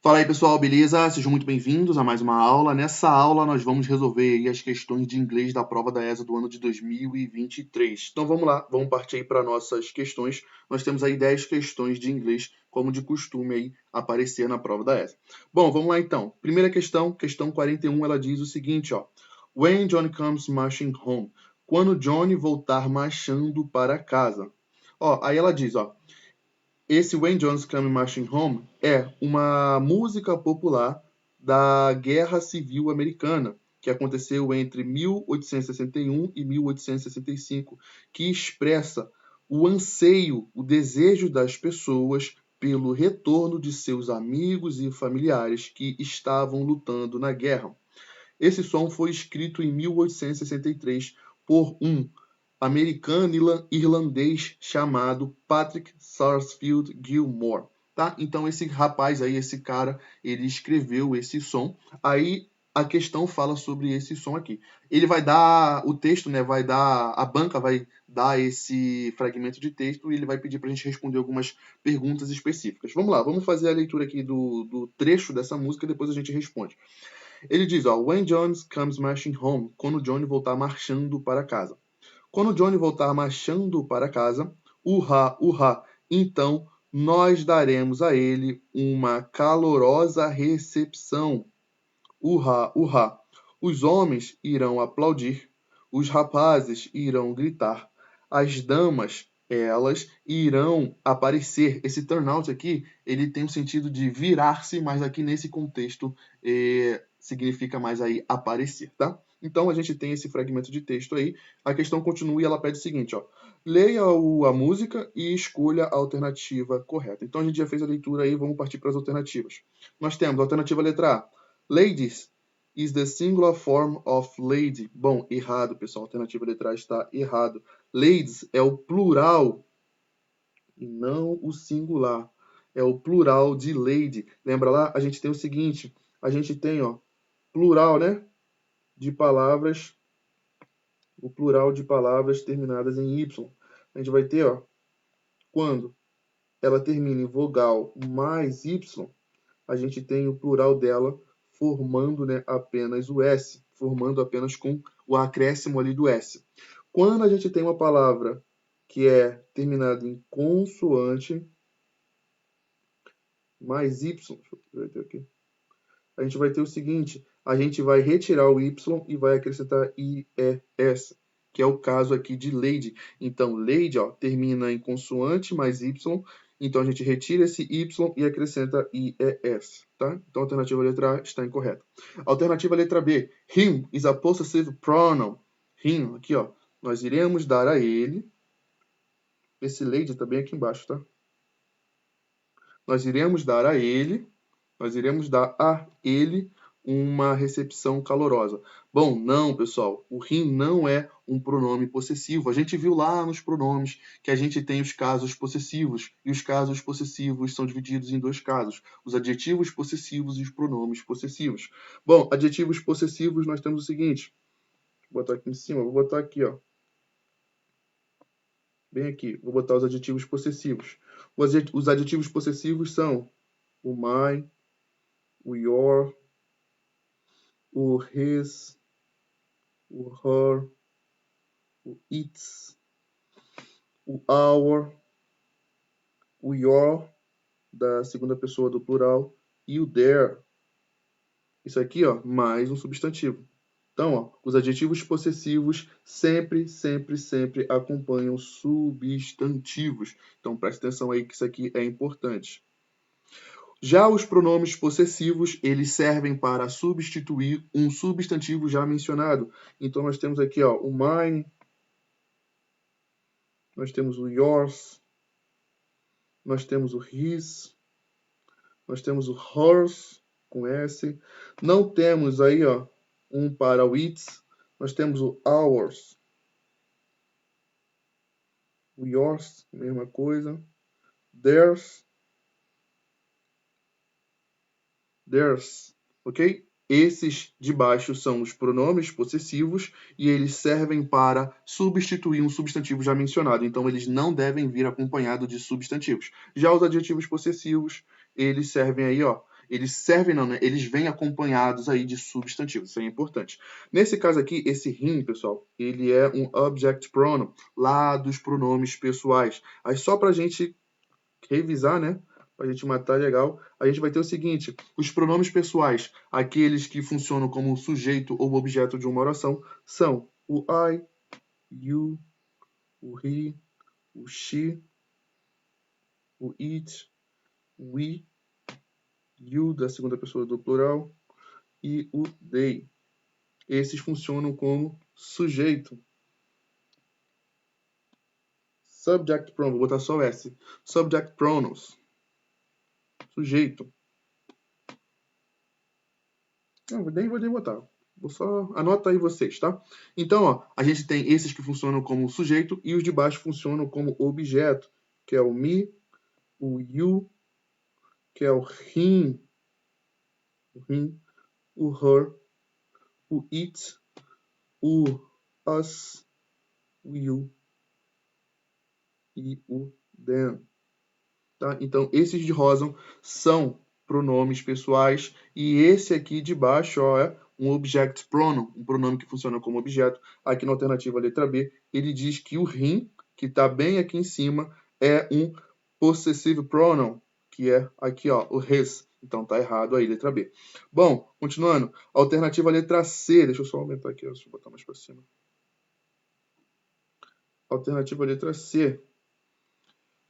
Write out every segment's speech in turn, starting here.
Fala aí pessoal, beleza? Sejam muito bem-vindos a mais uma aula. Nessa aula nós vamos resolver aí as questões de inglês da prova da ESA do ano de 2023. Então vamos lá, vamos partir aí para nossas questões. Nós temos aí 10 questões de inglês, como de costume aí aparecer na prova da ESA. Bom, vamos lá então. Primeira questão, questão 41, ela diz o seguinte, ó. When Johnny comes marching home. Quando Johnny voltar marchando para casa. Ó, aí ela diz, ó. Esse When John's Come Marching Home é uma música popular da Guerra Civil Americana, que aconteceu entre 1861 e 1865, que expressa o anseio, o desejo das pessoas pelo retorno de seus amigos e familiares que estavam lutando na guerra. Esse som foi escrito em 1863 por um americano irlandês chamado Patrick Sarsfield Gilmore, tá? Então esse rapaz aí, esse cara, ele escreveu esse som. Aí a questão fala sobre esse som aqui. Ele vai dar o texto, né? Vai dar a banca vai dar esse fragmento de texto e ele vai pedir para a gente responder algumas perguntas específicas. Vamos lá, vamos fazer a leitura aqui do trecho dessa música e depois a gente responde. Ele diz, ó, When John comes marching home, quando Johnny voltar marchando para casa. Quando Johnny voltar marchando para casa, urra, urra, então nós daremos a ele uma calorosa recepção. Urra, urra. Os homens irão aplaudir, os rapazes irão gritar, as damas, elas irão aparecer. Esse turnout aqui, ele tem o sentido de virar-se, mas aqui nesse contexto significa mais aí aparecer, tá? Então a gente tem esse fragmento de texto aí. A questão continua e ela pede o seguinte, ó. Leia a música e escolha a alternativa correta. Então a gente já fez a leitura aí, vamos partir para as alternativas. Nós temos a alternativa letra A. Ladies is the singular form of lady. Bom, errado, pessoal. A alternativa letra A está errado. Ladies é o plural e não o singular. É o plural de lady. Lembra lá? A gente tem o seguinte. A gente tem, ó, plural, né? De palavras. O plural de palavras terminadas em Y. A gente vai ter, ó, quando ela termina em vogal mais Y, a gente tem o plural dela formando, né, apenas o S, formando apenas com o acréscimo ali do S. Quando a gente tem uma palavra que é terminada em consoante mais Y, deixa eu ver aqui, a gente vai ter o seguinte, a gente vai retirar o Y e vai acrescentar IES, que é o caso aqui de lady. Então, lady, ó, termina em consoante mais Y, então a gente retira esse Y e acrescenta IES, tá? Então a alternativa letra A está incorreta. Alternativa letra B, him is a possessive pronoun. Him, aqui, ó, nós iremos dar a ele, esse lady tá bem aqui embaixo, tá? Nós iremos dar a ele uma recepção calorosa. Bom, não, pessoal, o him não é um pronome possessivo. A gente viu lá nos pronomes que a gente tem os casos possessivos, e os casos possessivos são divididos em dois casos, os adjetivos possessivos e os pronomes possessivos. Bom, adjetivos possessivos nós temos o seguinte, vou botar aqui em cima, vou botar aqui, ó, bem aqui, vou botar os adjetivos possessivos. Os adjetivos possessivos são o my, o your, o his, o her, o its, o our, o your, da segunda pessoa do plural, e o their. Isso aqui, ó, mais um substantivo. Então, ó, os adjetivos possessivos sempre, sempre, sempre acompanham substantivos. Então, preste atenção aí que isso aqui é importante. Já os pronomes possessivos, eles servem para substituir um substantivo já mencionado. Então, nós temos aqui, ó, o mine, nós temos o yours, nós temos o his, nós temos o hers, com S. Não temos aí, ó, um para o its, nós temos o ours, o yours, mesma coisa, theirs, ok? Esses de baixo são os pronomes possessivos e eles servem para substituir um substantivo já mencionado. Então, eles não devem vir acompanhados de substantivos. Já os adjetivos possessivos, eles servem aí, ó. eles servem não, né? Eles vêm acompanhados aí de substantivos, isso é importante. Nesse caso aqui, esse him, pessoal, ele é um object pronoun, lá dos pronomes pessoais. Aí só pra gente revisar, né? Pra gente matar legal, a gente vai ter o seguinte, os pronomes pessoais, aqueles que funcionam como sujeito ou objeto de uma oração, são o I, you, o he, o she, o it, o we, you da segunda pessoa do plural e o they. Esses funcionam como sujeito. Subject pronoun, vou botar só o S. Subject pronouns. Sujeito. Não, nem vou botar. Vou só anota aí vocês, tá? Então, ó, a gente tem esses que funcionam como sujeito e os de baixo funcionam como objeto, que é o me, o you, que é o him, o her, o it, o us, o you e o them. Tá? Então, esses de rosa são pronomes pessoais e esse aqui de baixo ó, é um object pronoun, um pronome que funciona como objeto. Aqui na alternativa letra B, ele diz que o him, que está bem aqui em cima, é um possessive pronoun, que é aqui ó, o his. Então tá errado aí, letra B. Bom, continuando. Alternativa letra C, deixa eu só aumentar aqui, deixa eu botar mais para cima. Alternativa letra C.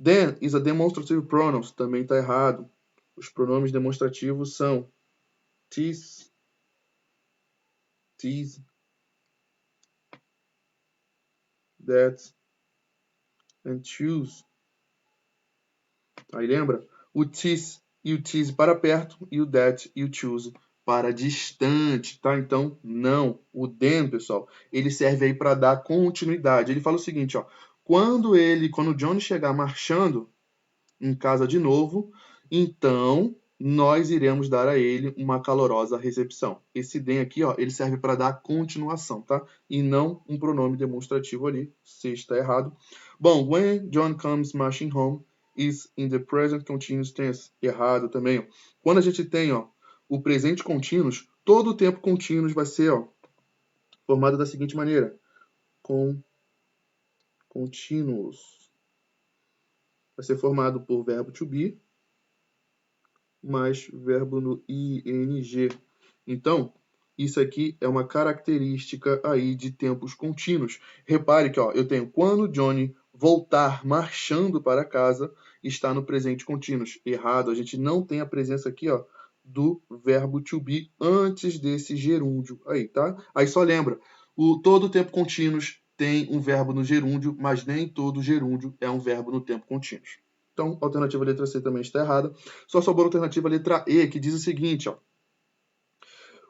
Then is a demonstrative pronouns, também está errado. Os pronomes demonstrativos são this, that, and choose. Aí lembra? O this e o this para perto e o that e o choose para distante, tá? Então, não. O then, pessoal, ele serve aí para dar continuidade. Ele fala o seguinte, ó. Quando o Johnny chegar marchando em casa de novo, então nós iremos dar a ele uma calorosa recepção. Esse then aqui, ó, ele serve para dar continuação, tá? E não um pronome demonstrativo ali, se está errado. Bom, when John comes marching home is in the present continuous tense. Errado também, ó. Quando a gente tem, ó, o presente contínuo, todo o tempo contínuo vai ser, ó, formado da seguinte maneira: contínuos. Vai ser formado por verbo to be mais verbo no ing. Então, isso aqui é uma característica aí de tempos contínuos. Repare que ó, eu tenho quando Johnny voltar marchando para casa, está no presente contínuo. Errado, a gente não tem a presença aqui ó, do verbo to be antes desse gerúndio aí, tá? Aí só lembra, todo tempo contínuo tem um verbo no gerúndio, mas nem todo gerúndio é um verbo no tempo contínuo. Então, a alternativa letra C também está errada. Só sobrou a alternativa letra E, que diz o seguinte, ó.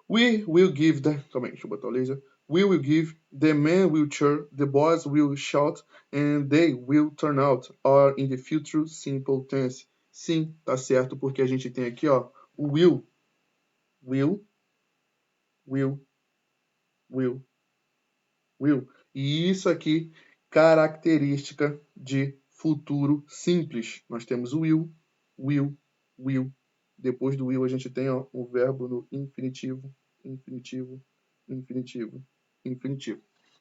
We will give the... Calma aí, deixa eu botar o laser. We will give, the men will cheer, the boys will shout, and they will turn out, or in the future simple tense. Sim, tá certo, porque a gente tem aqui, ó, o will. Will. E isso aqui, característica de futuro simples. Nós temos o will. Depois do will a gente tem ó, o verbo no infinitivo.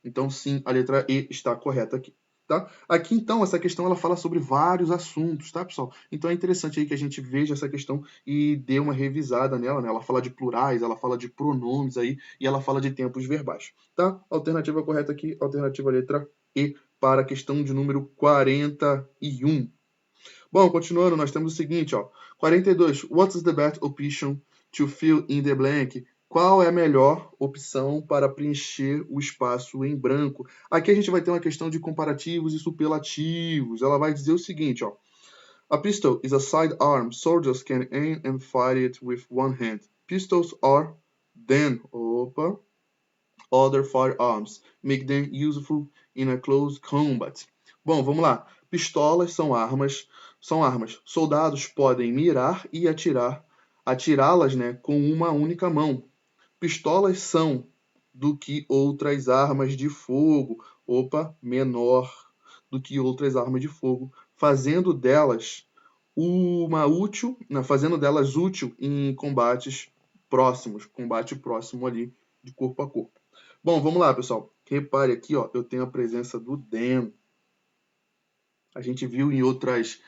Então sim, a letra E está correta aqui. Tá? Aqui, então, essa questão ela fala sobre vários assuntos, tá, pessoal? Então é interessante aí que a gente veja essa questão e dê uma revisada nela, né? Ela fala de plurais, ela fala de pronomes aí, e ela fala de tempos verbais, tá? Alternativa correta aqui, alternativa letra E, para a questão de número 41. Bom, continuando, nós temos o seguinte, ó. 42. What is the best option to fill in the blank? Qual é a melhor opção para preencher o espaço em branco? Aqui a gente vai ter uma questão de comparativos e superlativos. Ela vai dizer o seguinte, ó. A pistol is a sidearm. Soldiers can aim and fire it with one hand. Pistols are then, other firearms. Make them useful in a close combat. Bom, vamos lá. Pistolas são armas. Soldados podem mirar e atirá-las, né, com uma única mão. Pistolas são do que outras armas de fogo, menor do que outras armas de fogo, fazendo delas uma útil, fazendo delas útil em combates próximos, combate próximo ali de corpo a corpo. Bom, vamos lá, pessoal. Repare aqui, ó, eu tenho a presença do then. A gente viu em outras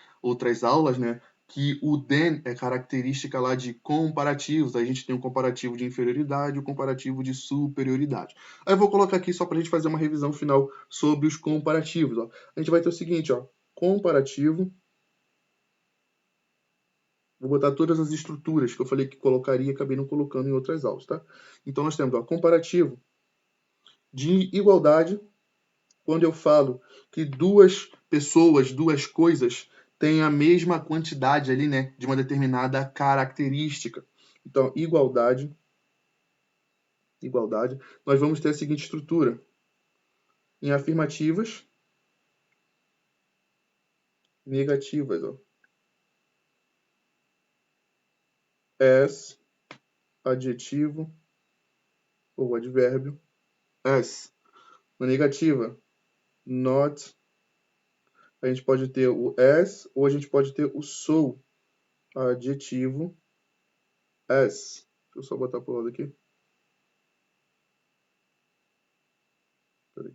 aulas, né, que o then é característica lá de comparativos. A gente tem um comparativo de inferioridade e um comparativo de superioridade. Aí eu vou colocar aqui só para a gente fazer uma revisão final sobre os comparativos. Ó. A gente vai ter o seguinte, ó, comparativo. Vou botar todas as estruturas que eu falei que colocaria e acabei não colocando em outras aulas, tá? Então nós temos, ó, comparativo de igualdade, quando eu falo que duas pessoas, duas coisas têm a mesma quantidade ali, né, de uma determinada característica. Então, igualdade, nós vamos ter a seguinte estrutura. Em afirmativas, negativas, ó. As, adjetivo ou advérbio. As. Na negativa, not. A gente pode ter o as ou a gente pode ter o so, adjetivo, as. Deixa eu só botar para o lado aqui. Peraí.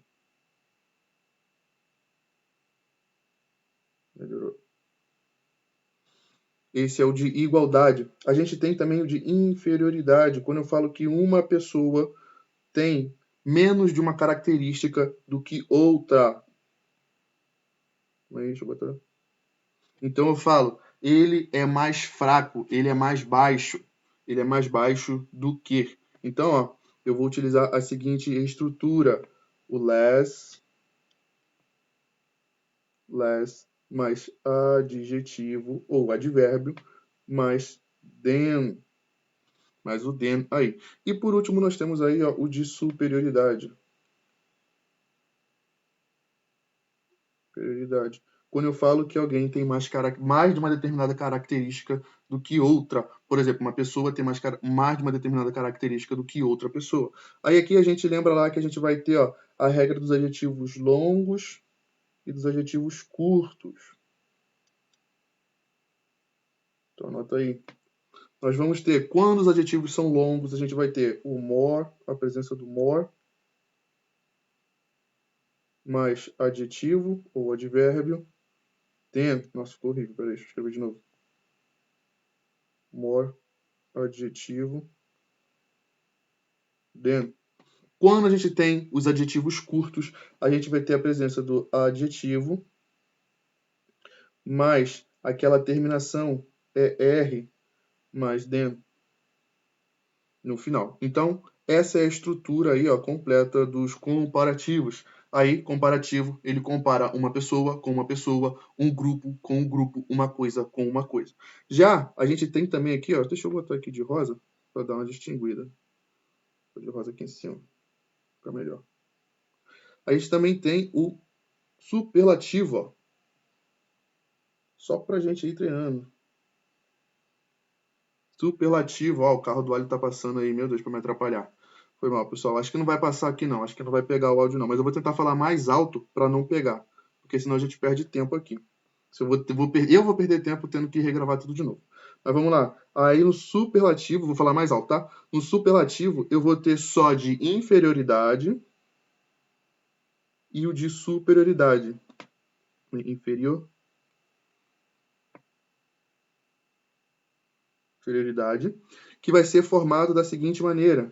Melhorou. Esse é o de igualdade. A gente tem também o de inferioridade, quando eu falo que uma pessoa tem menos de uma característica do que outra. Deixa eu botar. Então eu falo, ele é mais fraco, ele é mais baixo. Ele é mais baixo do que. Então, ó, eu vou utilizar a seguinte estrutura. O less mais adjetivo ou advérbio mais than. Mais o than aí. E por último, nós temos aí, ó, o de superioridade. Superioridade. Quando eu falo que alguém tem mais de uma determinada característica do que outra. Por exemplo, uma pessoa tem mais de uma determinada característica do que outra pessoa. Aí aqui a gente lembra lá que a gente vai ter, ó, a regra dos adjetivos longos e dos adjetivos curtos. Então anota aí. Nós vamos ter, quando os adjetivos são longos, a gente vai ter o more, a presença do more, mais adjetivo ou advérbio, than. Nossa, ficou horrível, peraí, deixa eu escrever de novo. More, adjetivo, than. Quando a gente tem os adjetivos curtos, a gente vai ter a presença do adjetivo, mais aquela terminação é R, mais than no final. Então, essa é a estrutura aí, ó, completa dos comparativos. Aí, comparativo, ele compara uma pessoa com uma pessoa, um grupo com um grupo, uma coisa com uma coisa. Já a gente tem também aqui, ó, deixa eu botar aqui de rosa para dar uma distinguida. Vou de rosa aqui em cima, fica melhor. A gente também tem o superlativo, ó. Só pra gente ir treinando. Superlativo, ó, o carro do alho tá passando aí, meu Deus, pra me atrapalhar. Foi mal, pessoal. Acho que não vai passar aqui, não. Acho que não vai pegar o áudio, não. Mas eu vou tentar falar mais alto para não pegar. Porque senão a gente perde tempo aqui. Se eu vou perder tempo tendo que regravar tudo de novo. Mas vamos lá. Aí no superlativo, vou falar mais alto, tá? No superlativo, eu vou ter só de inferioridade e o de superioridade. Inferioridade. Que vai ser formado da seguinte maneira.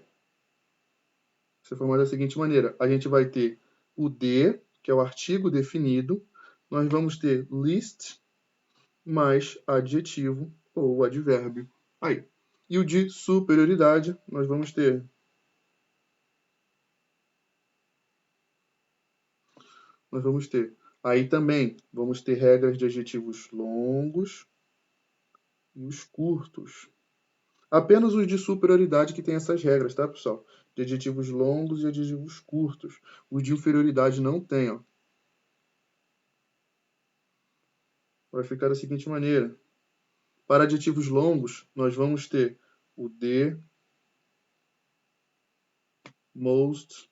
A gente vai ter o de, que é o artigo definido, nós vamos ter list mais adjetivo ou advérbio. Aí. E o de superioridade, nós vamos ter aí também vamos ter regras de adjetivos longos e os curtos. Apenas os de superioridade que tem essas regras, tá, pessoal? De adjetivos longos e adjetivos curtos. Os de inferioridade não tem, ó. Vai ficar da seguinte maneira. Para adjetivos longos, nós vamos ter o the, most,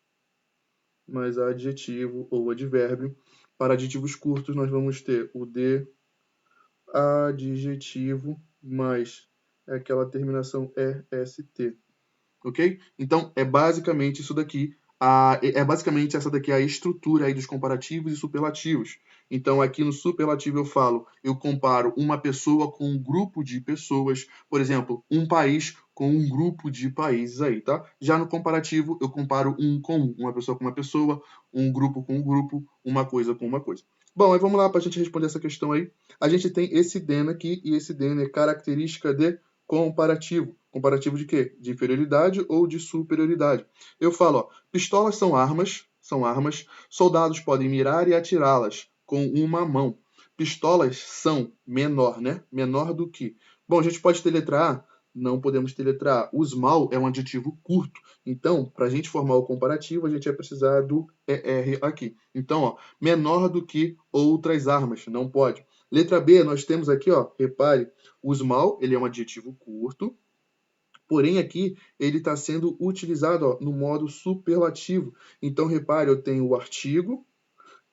mais adjetivo ou advérbio. Para adjetivos curtos, nós vamos ter o the, adjetivo, mais é aquela terminação EST. Ok? Então, é basicamente isso daqui. É basicamente essa daqui a estrutura aí dos comparativos e superlativos. Então, aqui no superlativo eu comparo uma pessoa com um grupo de pessoas, por exemplo, um país com um grupo de países aí, tá? Já no comparativo, eu comparo um com um, uma pessoa com uma pessoa, um grupo com um grupo, uma coisa com uma coisa. Bom, aí vamos lá para a gente responder essa questão aí. A gente tem esse den aqui, e esse den é característica de comparativo. Comparativo de quê? De inferioridade ou de superioridade. Eu falo, ó, pistolas são armas, soldados podem mirar e atirá-las com uma mão. Pistolas são menor, né? Menor do que. Bom, a gente pode deletrar? Não podemos deletrar. O small é um adjetivo curto. Então, para a gente formar o comparativo, a gente vai precisar do ER aqui. Então, ó, menor do que outras armas. Não pode. Letra B, nós temos aqui, ó, repare, o small, ele é um adjetivo curto, porém aqui ele está sendo utilizado, ó, no modo superlativo. Então, repare, eu tenho o artigo,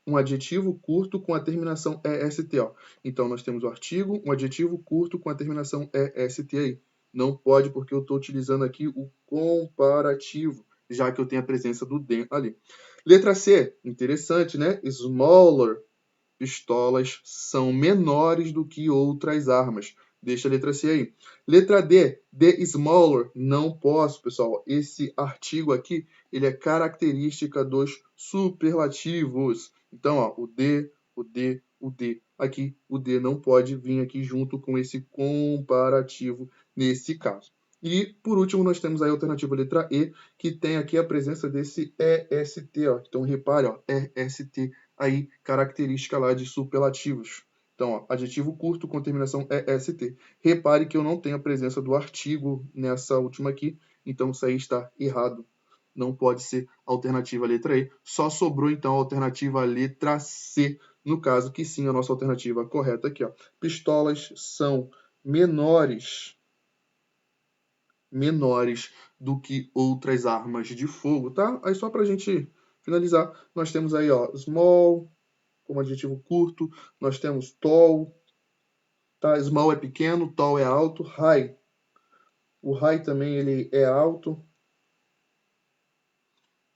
um adjetivo curto com a terminação EST. Ó. Então, nós temos o artigo, um adjetivo curto com a terminação EST aí. Não pode, porque eu estou utilizando aqui o comparativo, já que eu tenho a presença do den ali. Letra C, interessante, né? Smaller. Pistolas são menores do que outras armas. Deixa a letra C aí. Letra D, the smaller. Não posso, pessoal. Esse artigo aqui, ele é característica dos superlativos. Então, ó, o D, o D, o D. Aqui, o D não pode vir aqui junto com esse comparativo nesse caso. E, por último, nós temos a alternativa letra E, que tem aqui a presença desse EST. Ó. Então, repare, ó, EST aí característica lá de superlativos. Então, ó, adjetivo curto com terminação EST. Repare que eu não tenho a presença do artigo nessa última aqui, então isso aí está errado. Não pode ser alternativa letra E. Só sobrou então a alternativa letra C, no caso que sim, a nossa alternativa correta aqui, ó. Pistolas são menores do que outras armas de fogo, tá? Aí só pra gente finalizar, nós temos aí, ó, small como adjetivo curto, nós temos tall, tá? Small é pequeno, tall é alto, high. O high também ele é alto.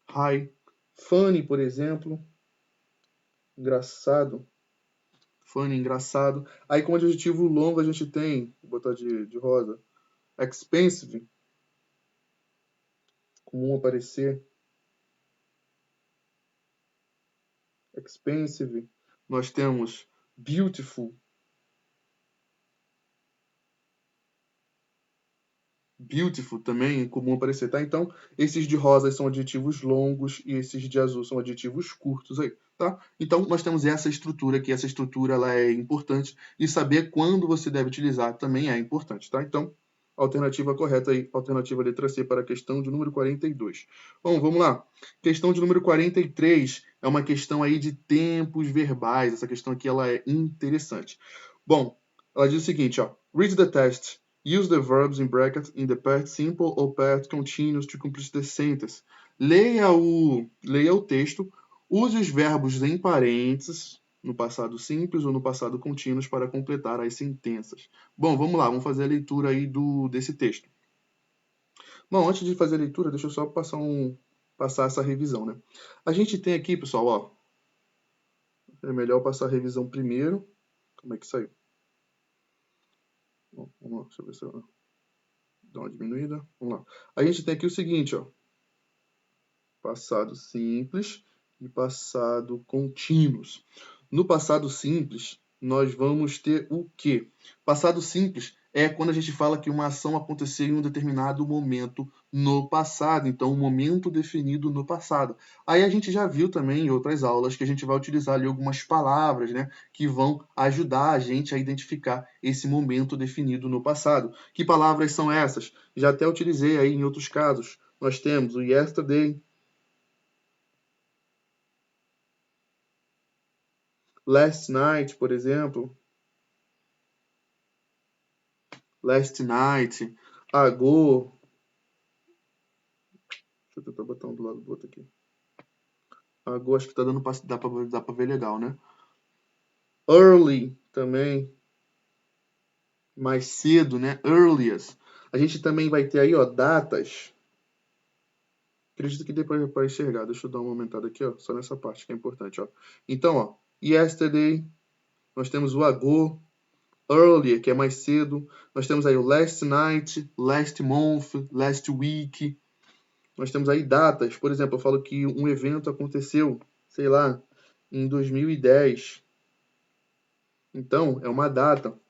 High. Funny, por exemplo, engraçado. Funny, engraçado. Aí como adjetivo longo a gente tem, vou botar de rosa, expensive, comum aparecer. Expensive. Nós temos beautiful. Beautiful também é comum aparecer, tá? Então, esses de rosa são adjetivos longos e esses de azul são adjetivos curtos aí, tá? Então, nós temos essa estrutura aqui. Essa estrutura ela é importante e saber quando você deve utilizar também é importante, tá? Então, alternativa correta aí, alternativa letra C para a questão de número 42. Bom, vamos lá. Questão de número 43 é uma questão aí de tempos verbais. Essa questão aqui ela é interessante. Bom, ela diz o seguinte, ó. Read the test. Use the verbs in brackets in the past simple or past continuous to complete the sentence. Leia o texto, use os verbos em parênteses, no passado simples ou no passado contínuo para completar as sentenças. Bom, vamos lá, vamos fazer a leitura aí desse texto. Bom, antes de fazer a leitura, deixa eu só passar essa revisão, né? A gente tem aqui, pessoal, ó, é melhor passar a revisão primeiro. Como é que saiu? Bom, vamos lá, deixa eu ver se eu dar uma diminuída. Vamos lá. A gente tem aqui o seguinte, ó. Passado simples e passado contínuos. No passado simples, nós vamos ter o quê? Passado simples é quando a gente fala que uma ação aconteceu em um determinado momento no passado, então um momento definido no passado. Aí a gente já viu também em outras aulas que a gente vai utilizar ali algumas palavras, né, que vão ajudar a gente a identificar esse momento definido no passado. Que palavras são essas? Já até utilizei aí em outros casos. Nós temos o yesterday, last night, por exemplo. Last night. Ago. Deixa eu tentar botar um do lado do outro aqui. Ago acho que tá dando pra, dá pra ver legal, né? Early também. mais cedo, né? Earliest. A gente também vai ter aí, ó, datas. Acredito que depois para enxergar. Deixa eu dar uma aumentada aqui, ó, só nessa parte que é importante, ó. Então, ó, yesterday, nós temos o ago, earlier, que é mais cedo. Nós temos aí o last night, last month, last week. Nós temos aí datas. Por exemplo, eu falo que um evento aconteceu, sei lá, em 2010. Então, é uma data,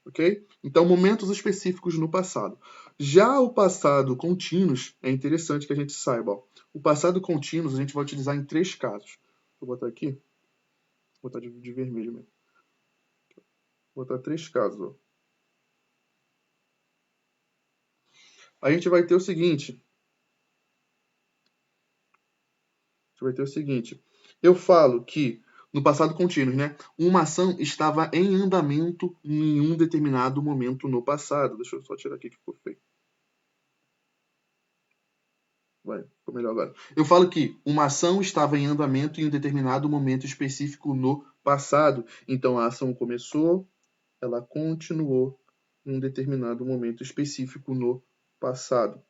ok? Então, momentos específicos no passado. Já o passado contínuos, é interessante que a gente saiba. Ó. O passado contínuos a gente vai utilizar em 3 casos. Vou botar aqui. Vou botar de vermelho mesmo. Vou botar 3 casos. Ó. A gente vai ter o seguinte. Eu falo que, no passado contínuo, né? Uma ação estava em andamento em um determinado momento no passado. Deixa eu só tirar aqui que ficou feio. Vai, ficou melhor agora. Eu falo que uma ação estava em andamento em um determinado momento específico no passado. Então a ação começou, ela continuou em um determinado momento específico no passado.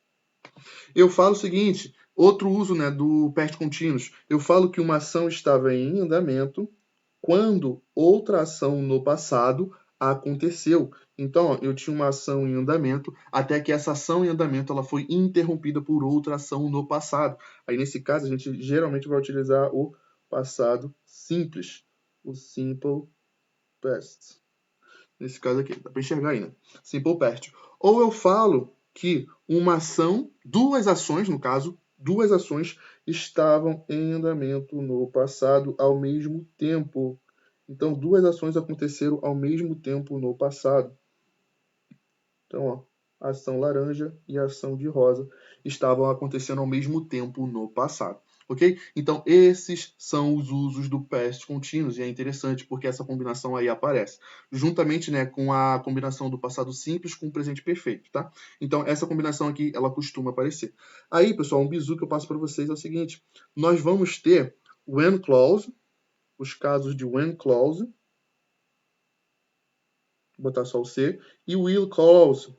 Eu falo o seguinte, outro uso, né, do past continuous. Eu falo que uma ação estava em andamento quando outra ação no passado aconteceu. Então, ó, eu tinha uma ação em andamento até que essa ação em andamento ela foi interrompida por outra ação no passado. Aí, nesse caso, a gente geralmente vai utilizar o passado simples, o simple past. Nesse caso aqui, dá para enxergar aí, né? Simple past. Ou eu falo que uma ação, duas ações, no caso, duas ações estavam em andamento no passado ao mesmo tempo. Então, duas ações aconteceram ao mesmo tempo no passado. Então, ó, a ação laranja e a ação de rosa estavam acontecendo ao mesmo tempo no passado. Ok? Então, esses são os usos do past continuous, e é interessante porque essa combinação aí aparece, juntamente, né, com a combinação do passado simples com o presente perfeito, tá? Então, essa combinação aqui, ela costuma aparecer. Aí, pessoal, um bizu que eu passo para vocês é o seguinte, nós vamos ter when clause, os casos de when clause, vou botar só o C, e will clause,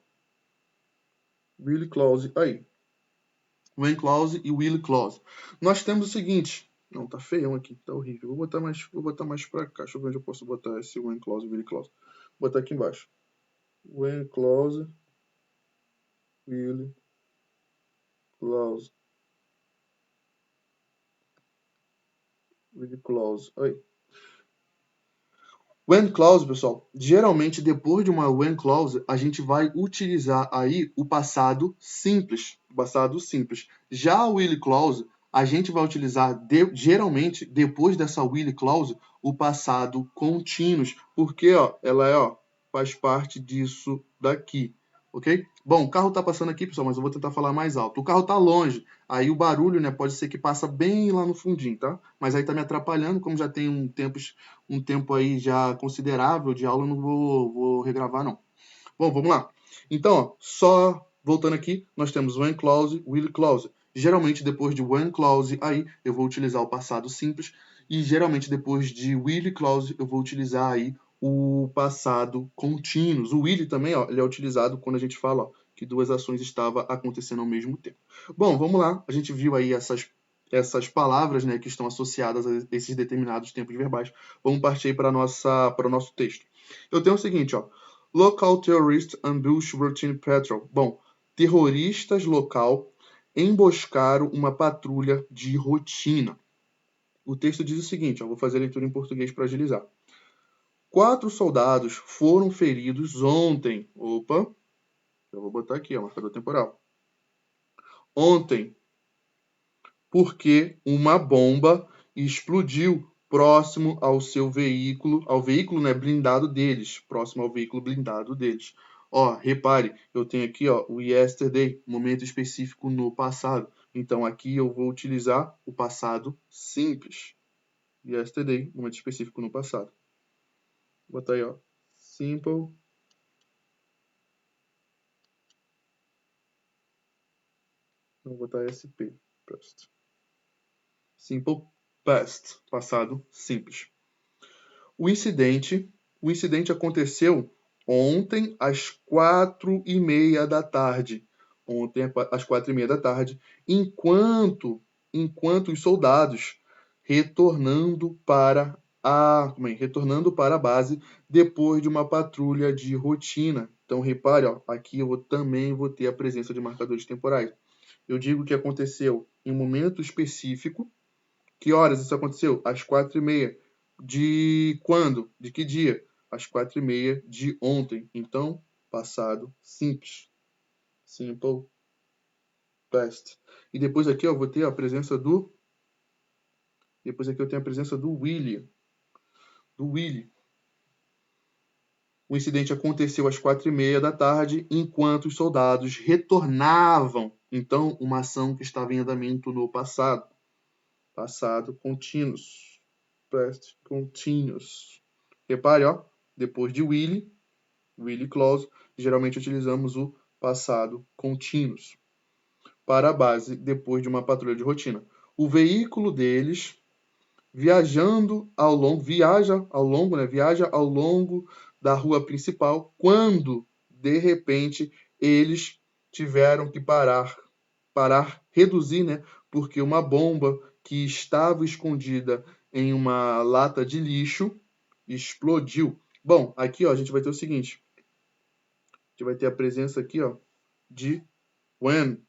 aí. When clause e will clause. Nós temos o seguinte. Não, tá feião aqui, tá horrível. Vou botar mais pra cá. Deixa eu ver onde eu posso botar esse when clause e will clause. Vou botar aqui embaixo. When clause, will clause. Will clause. Aí. When clause, pessoal, geralmente depois de uma when clause, a gente vai utilizar aí o passado simples. Já a will clause, a gente vai utilizar geralmente depois dessa will clause o passado contínuo, porque ó, ela faz parte disso daqui, ok? Bom, o carro está passando aqui, pessoal, mas eu vou tentar falar mais alto. O carro está longe, aí o barulho, né, pode ser que passa bem lá no fundinho, tá? Mas aí tá me atrapalhando, como já tem um tempo aí já considerável de aula, eu não vou regravar, não. Bom, vamos lá. Então, ó, só voltando aqui, nós temos when clause, will clause. Geralmente, depois de when clause, aí eu vou utilizar o passado simples. E geralmente, depois de will clause, eu vou utilizar aí o passado contínuo. O will também, ó, ele é utilizado quando a gente fala ó, que duas ações estavam acontecendo ao mesmo tempo. Bom, vamos lá. A gente viu aí essas palavras, né, que estão associadas a esses determinados tempos verbais. Vamos partir para o nosso texto. Eu tenho o seguinte, ó. Local terrorist ambush routine patrol. Bom, terroristas local emboscaram uma patrulha de rotina. O texto diz o seguinte, ó, vou fazer a leitura em português para agilizar. 4 soldados foram feridos ontem. Opa, eu vou botar aqui, ó, marcador temporal. Ontem, porque uma bomba explodiu próximo ao seu veículo, ao veículo, né, blindado deles, próximo ao veículo blindado deles. Ó, repare, eu tenho aqui, ó, o yesterday, momento específico no passado. Então aqui eu vou utilizar o passado simples. Yesterday, momento específico no passado. Vou botar aí, ó, simple. Vou botar SP, past. Simple past, passado simples. O incidente aconteceu ontem às 4:30 da tarde. Ontem às 4:30 da tarde, enquanto os soldados retornando para a base depois de uma patrulha de rotina. Então, repare, ó, aqui eu também vou ter a presença de marcadores temporais. Eu digo que aconteceu em um momento específico. Que horas isso aconteceu? Às 4:30. De quando? De que dia? Às 4:30 de ontem. Então, passado simples. Simple past. E depois aqui, ó, vou ter a presença do... Depois aqui eu tenho a presença do Willie. O incidente aconteceu às 4:30 da tarde, enquanto os soldados retornavam. Então, uma ação que estava em andamento no passado. Passado continuous. Past continuous. Repare, ó, depois de Willie clause, geralmente utilizamos o passado continuous. Para a base, depois de uma patrulha de rotina. O veículo deles viaja ao longo da rua principal, quando, de repente, eles tiveram que reduzir, né? Porque uma bomba que estava escondida em uma lata de lixo explodiu. Bom, aqui ó, a gente vai ter o seguinte. A gente vai ter a presença aqui ó, de when.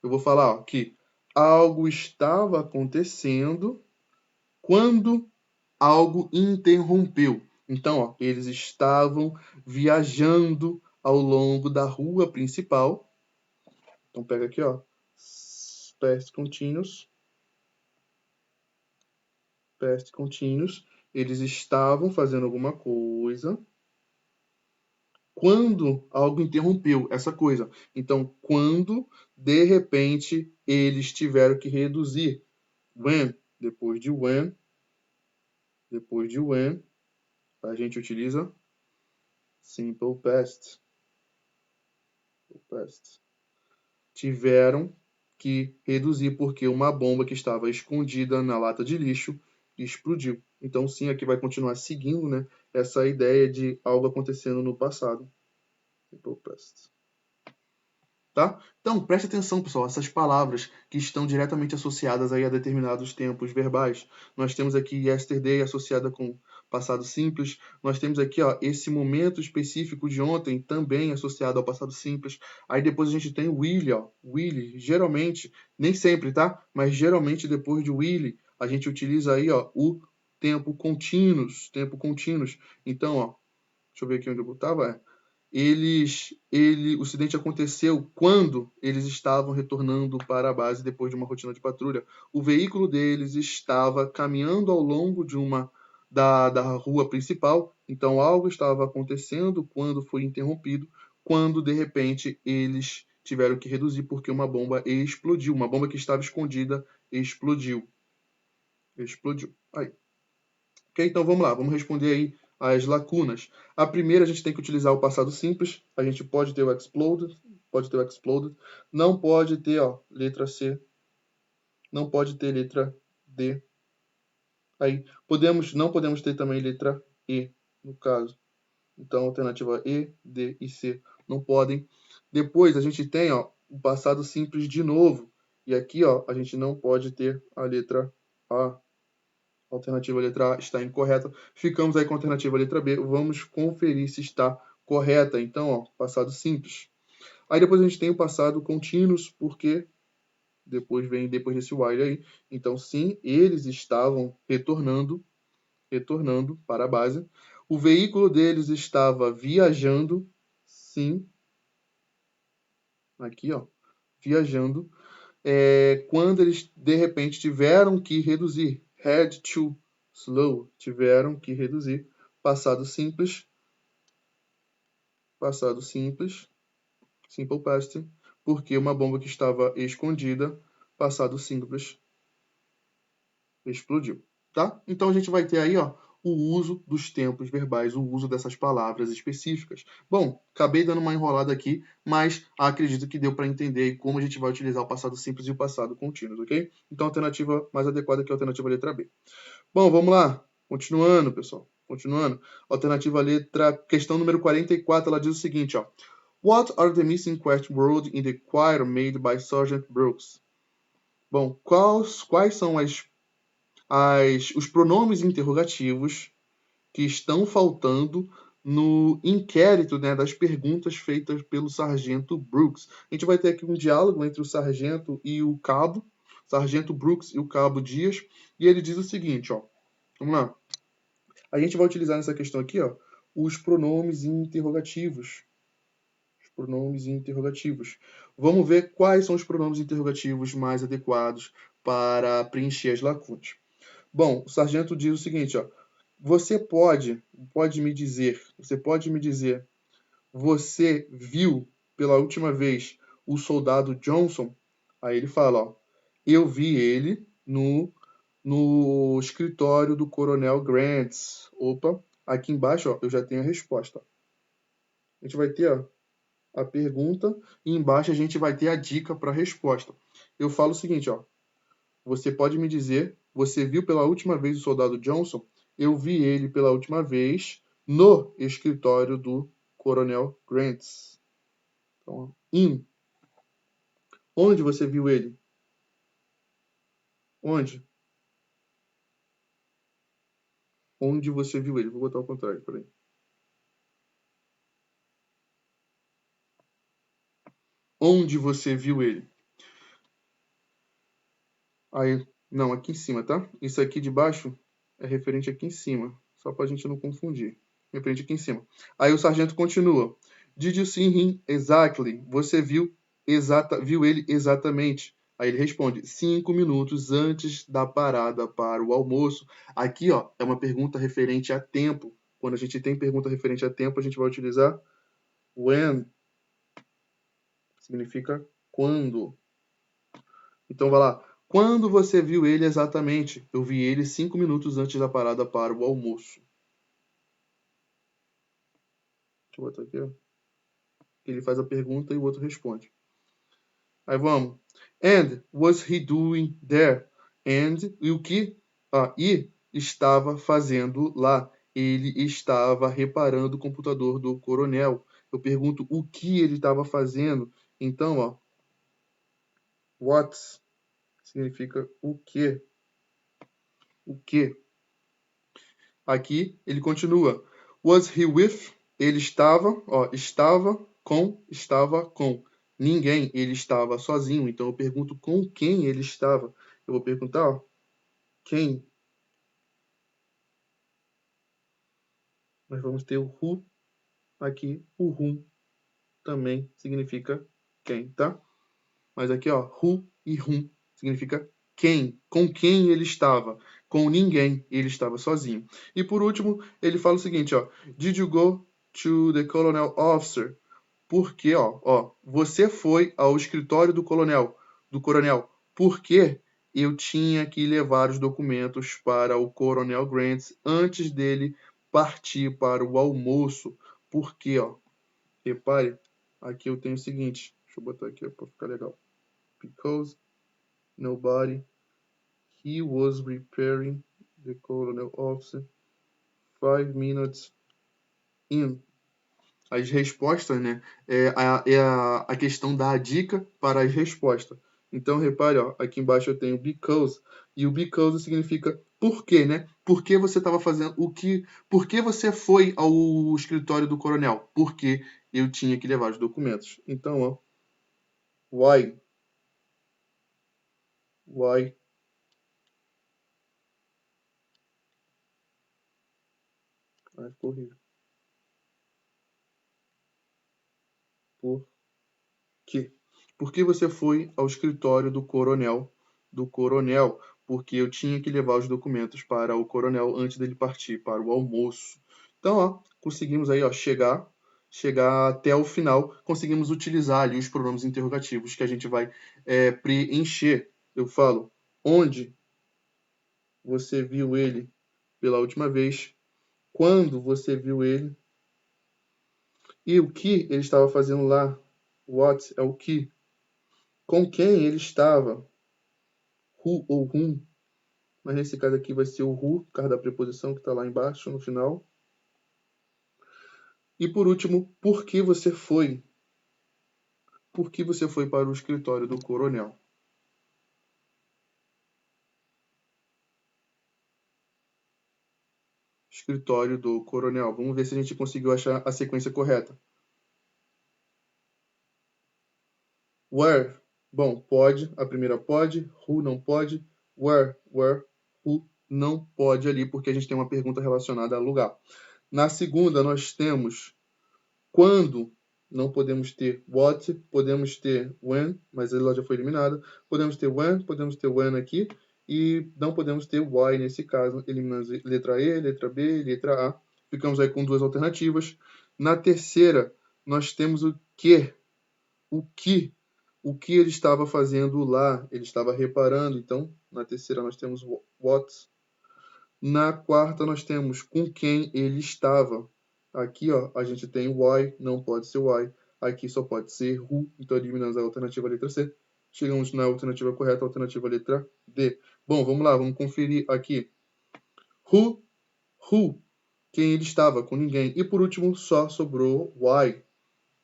Eu vou falar ó, que algo estava acontecendo quando algo interrompeu. Então, ó, eles estavam viajando ao longo da rua principal. Então, pega aqui, ó, past continuous. Eles estavam fazendo alguma coisa quando algo interrompeu essa coisa. Então, quando, de repente, eles tiveram que reduzir. When, depois de when, a gente utiliza simple past. Tiveram que reduzir porque uma bomba que estava escondida na lata de lixo explodiu. Então, sim, aqui vai continuar seguindo, né, essa ideia de algo acontecendo no passado. Simple past. Tá? Então, preste atenção, pessoal, essas palavras que estão diretamente associadas aí a determinados tempos verbais. Nós temos aqui yesterday associada com passado simples. Nós temos aqui ó, esse momento específico de ontem também associado ao passado simples. Aí depois a gente tem o will, ó. Will, geralmente, nem sempre, tá? Mas geralmente depois de will, a gente utiliza aí ó, o tempo contínuos. Então, ó, deixa eu ver aqui onde eu botava. O acidente aconteceu quando eles estavam retornando para a base depois de uma rotina de patrulha. O veículo deles estava caminhando ao longo da rua principal, então algo estava acontecendo quando foi interrompido, quando de repente eles tiveram que reduzir porque uma bomba explodiu, uma bomba que estava escondida explodiu. Aí. Ok, então vamos lá, vamos responder aí as lacunas. A primeira, a gente tem que utilizar o passado simples. A gente pode ter o exploded, não pode ter, ó, letra C, não pode ter letra D. Aí, não podemos ter também letra E, no caso. Então, alternativa E, D e C não podem. Depois, a gente tem, ó, o passado simples de novo. E aqui, ó, a gente não pode ter a letra A. A alternativa letra A está incorreta. Ficamos aí com a alternativa letra B. Vamos conferir se está correta. Então, ó, passado simples. Aí depois a gente tem o passado continuous, porque depois desse while aí. Então, sim, eles estavam retornando para a base. O veículo deles estava viajando, sim. Aqui, ó, viajando. Quando eles, de repente, tiveram que reduzir. Had to slow. Tiveram que reduzir. Passado simples. Simple past. Porque uma bomba que estava escondida. Passado simples. Explodiu. Tá? Então a gente vai ter aí ó, o uso dos tempos verbais, o uso dessas palavras específicas. Bom, acabei dando uma enrolada aqui, mas acredito que deu para entender como a gente vai utilizar o passado simples e o passado contínuo, ok? Então a alternativa mais adequada aqui é a alternativa letra B. Bom, vamos lá. Continuando, pessoal. Continuando. Alternativa letra, questão número 44, ela diz o seguinte, ó. What are the missing questions wrote in the choir made by Sergeant Brooks? Bom, quais são os pronomes interrogativos que estão faltando no inquérito, né, das perguntas feitas pelo sargento Brooks? A gente vai ter aqui um diálogo entre o sargento e o cabo, sargento Brooks e o cabo Dias, e ele diz o seguinte, ó. Vamos lá. A gente vai utilizar nessa questão aqui, ó, os pronomes interrogativos. Os pronomes interrogativos. Vamos ver quais são os pronomes interrogativos mais adequados para preencher as lacunas. Bom, o sargento diz o seguinte, ó. Você pode me dizer, você viu pela última vez o soldado Johnson? Aí ele fala, ó, eu vi ele no escritório do Coronel Grants. Opa, aqui embaixo, ó, eu já tenho a resposta. A gente vai ter, ó, a pergunta e embaixo a gente vai ter a dica para a resposta. Eu falo o seguinte, ó. Você pode me dizer, você viu pela última vez o soldado Johnson? Eu vi ele pela última vez no escritório do Coronel Grants. Então, onde você viu ele? Onde? Onde você viu ele? Vou botar ao contrário, peraí. Onde você viu ele? Aí, não, aqui em cima, tá? Isso aqui de baixo é referente aqui em cima, só pra gente não confundir. Referente aqui em cima. Aí o sargento continua. Did you see him exactly? Você viu ele exatamente? Aí ele responde, 5 minutos antes da parada para o almoço. Aqui, ó, é uma pergunta referente a tempo. Quando a gente tem pergunta referente a tempo, a gente vai utilizar when. Significa quando. Então vai lá. Quando você viu ele exatamente? Eu vi ele 5 minutos antes da parada para o almoço. Deixa eu botar aqui, ó. Ele faz a pergunta e o outro responde. Aí vamos. And was he doing there? And e o que e estava fazendo lá? Ele estava reparando o computador do coronel. Eu pergunto o que ele estava fazendo. Então, ó, what significa o que? O que? Aqui ele continua. Was he with? Ele estava, ó, estava com ninguém. Ele estava sozinho. Então eu pergunto com quem ele estava. Eu vou perguntar, ó, quem? Nós vamos ter o who aqui. O whom também significa quem, tá? Mas aqui, ó, who e whom significa quem, com quem ele estava. Com ninguém, ele estava sozinho. E por último, ele fala o seguinte, ó, Did you go to the colonel officer? Porque, ó, você foi ao escritório do coronel, porque eu tinha que levar os documentos para o Coronel Grant antes dele partir para o almoço. Porque, ó, repare, aqui eu tenho o seguinte, deixa eu botar aqui para ficar legal. Because nobody, he was preparing the colonel officer 5 minutes in. As respostas, né? É a questão da dica para as respostas. Então, repare, ó, aqui embaixo eu tenho because, e o because significa por quê, né? Por que você estava fazendo o que. Por que você foi ao escritório do coronel? Porque eu tinha que levar os documentos. Então, ó, why? Why? Ah, ficou horrível. Por quê? Por que você foi ao escritório do coronel? Do coronel, porque eu tinha que levar os documentos para o coronel antes dele partir para o almoço. Então, ó, conseguimos aí, ó, chegar até o final, conseguimos utilizar ali os pronomes interrogativos que a gente vai preencher. Eu falo, onde você viu ele pela última vez? Quando você viu ele? E o que ele estava fazendo lá? What é o que? Com quem ele estava? Who ou whom? mas nesse caso aqui vai ser o who, por causa da preposição que está lá embaixo, no final. E por último, por que você foi? Por que você foi para o escritório do coronel? Escritório do coronel. Vamos ver se a gente conseguiu achar a sequência correta. Where? Bom, pode. A primeira pode. Who não pode. Where? Who não pode ali, porque a gente tem uma pergunta relacionada a lugar. Na segunda, nós temos quando. Não podemos ter what. Podemos ter when, mas ela já foi eliminada. Podemos ter when aqui. E não podemos ter why nesse caso. Eliminamos letra E, letra B, letra A. Ficamos aí com duas alternativas. Na terceira, nós temos o que. O que ele estava fazendo lá, ele estava reparando. Então, na terceira nós temos what. Na quarta nós temos com quem ele estava. Aqui, ó, a gente tem why, não pode ser why. Aqui só pode ser who, então eliminamos a alternativa letra C. Chegamos na alternativa correta, a alternativa letra D. Bom, vamos lá, vamos conferir aqui. Who, quem ele estava, com ninguém. E por último, só sobrou why.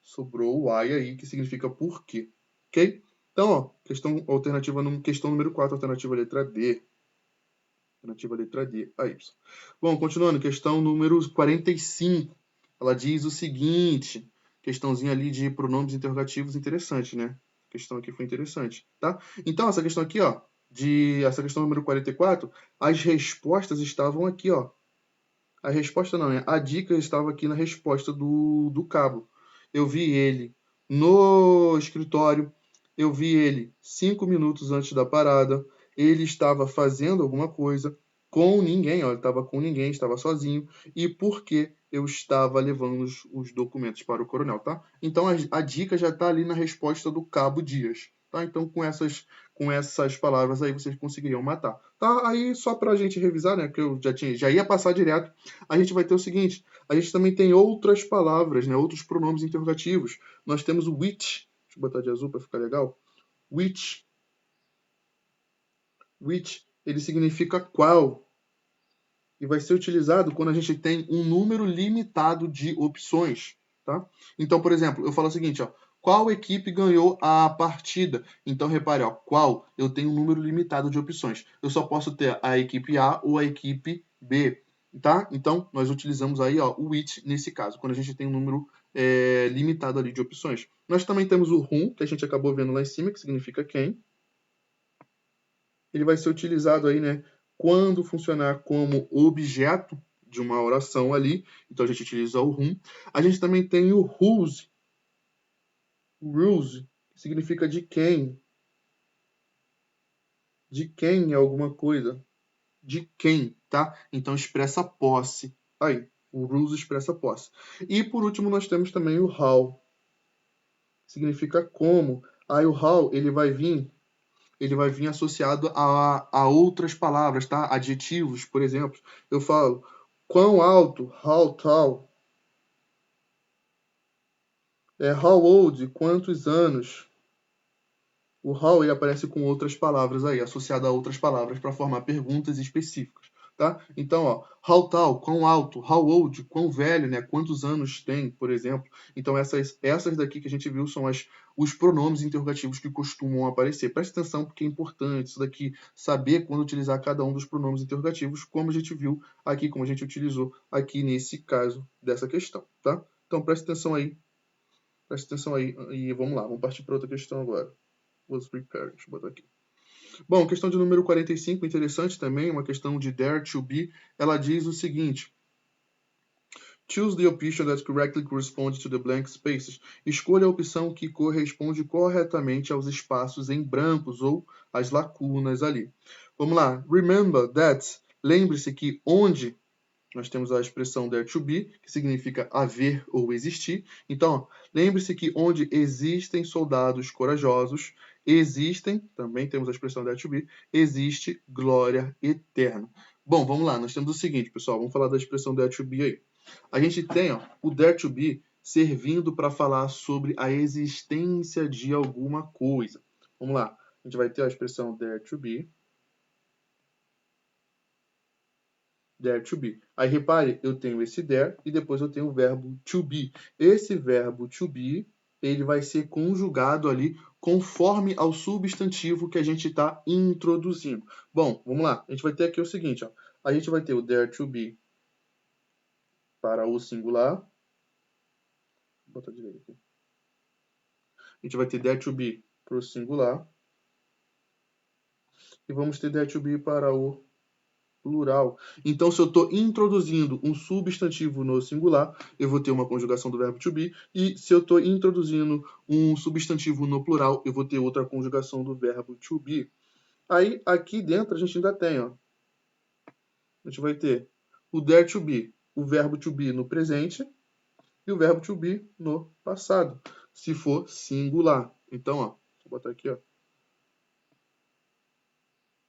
Sobrou why aí, que significa por quê. Ok? Então, ó, questão número 4, alternativa letra D. Alternativa letra D, a Y. Bom, continuando, questão número 45. Ela diz o seguinte, questãozinha ali de pronomes interrogativos interessante, né? A questão aqui foi interessante, tá? Então, essa questão aqui, ó, essa questão número 44, as respostas estavam aqui, ó. A resposta não, né? A dica estava aqui na resposta do cabo. Eu vi ele no escritório, eu vi ele 5 minutos antes da parada, ele estava fazendo alguma coisa com ninguém, ó, ele estava com ninguém, estava sozinho, e por que eu estava levando os documentos para o coronel, tá? Então a dica já está ali na resposta do cabo Dias, tá? Então com essas palavras aí vocês conseguiriam matar. Tá? Aí só para a gente revisar, né, que eu já ia passar direto, a gente vai ter o seguinte, a gente também tem outras palavras, né, outros pronomes interrogativos. Nós temos o which, deixa eu botar de azul para ficar legal. Which, ele significa qual. E vai ser utilizado quando a gente tem um número limitado de opções, tá? Então, por exemplo, eu falo o seguinte, ó, qual equipe ganhou a partida? Então, repare, ó, qual? Eu tenho um número limitado de opções. Eu só posso ter a equipe A ou a equipe B, tá? Então, nós utilizamos aí, ó, o which nesse caso, quando a gente tem um número limitado ali de opções. Nós também temos o whom, que a gente acabou vendo lá em cima, que significa quem. Ele vai ser utilizado aí, né, quando funcionar como objeto de uma oração ali. Então, a gente utiliza o whom. A gente também tem o whose, que significa de quem. De quem é alguma coisa. De quem, tá? Então, expressa posse. Aí, o whose expressa posse. E, por último, nós temos também o how. Significa como. Aí, o how, ele vai vir associado a outras palavras, tá? Adjetivos, por exemplo. Eu falo, quão alto, how tall. How old, quantos anos. O how ele aparece com outras palavras aí, associado a outras palavras para formar perguntas específicas, tá? Então, ó, how tall, quão alto, how old, quão velho, né? Quantos anos tem, por exemplo. Então, essas daqui que a gente viu são os pronomes interrogativos que costumam aparecer. Presta atenção porque é importante isso daqui, saber quando utilizar cada um dos pronomes interrogativos, como a gente viu aqui, como a gente utilizou aqui nesse caso dessa questão, tá? Então, presta atenção aí e vamos lá, vamos partir para outra questão agora. Was prepared. Deixa eu botar aqui. Bom, questão de número 45, interessante também, uma questão de dare to be. Ela diz o seguinte: choose the option that correctly corresponds to the blank spaces. Escolha a opção que corresponde corretamente aos espaços em brancos ou às lacunas ali. Vamos lá. Remember that. Lembre-se que onde nós temos a expressão there to be, que significa haver ou existir. Então, lembre-se que onde existem soldados corajosos, também temos a expressão there to be, existe glória eterna. Bom, vamos lá, nós temos o seguinte, pessoal, vamos falar da expressão there to be aí. A gente tem o there to be servindo para falar sobre a existência de alguma coisa. Vamos lá, a gente vai ter a expressão there to be. There to be. Aí repare, eu tenho esse there e depois eu tenho o verbo to be. Esse verbo to be, ele vai ser conjugado ali conforme ao substantivo que a gente está introduzindo. Bom, vamos lá. A gente vai ter aqui o seguinte, ó. A gente vai ter o there to be para o singular. Vou botar direito aqui. A gente vai ter there to be para o singular. E vamos ter there to be para o plural. Então, se eu estou introduzindo um substantivo no singular, eu vou ter uma conjugação do verbo to be. E se eu estou introduzindo um substantivo no plural, eu vou ter outra conjugação do verbo to be. Aí, aqui dentro, a gente ainda tem, ó. A gente vai ter o there to be, o verbo to be no presente e o verbo to be no passado, se for singular. Então, ó, vou botar aqui, ó.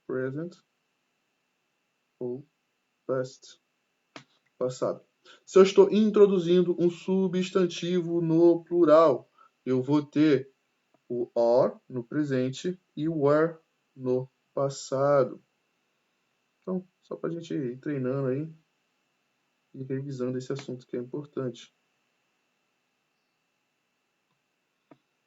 Present ou past, passado. Se eu estou introduzindo um substantivo no plural, eu vou ter o or no presente e o were no passado. Então, só para a gente ir treinando aí e revisando esse assunto que é importante.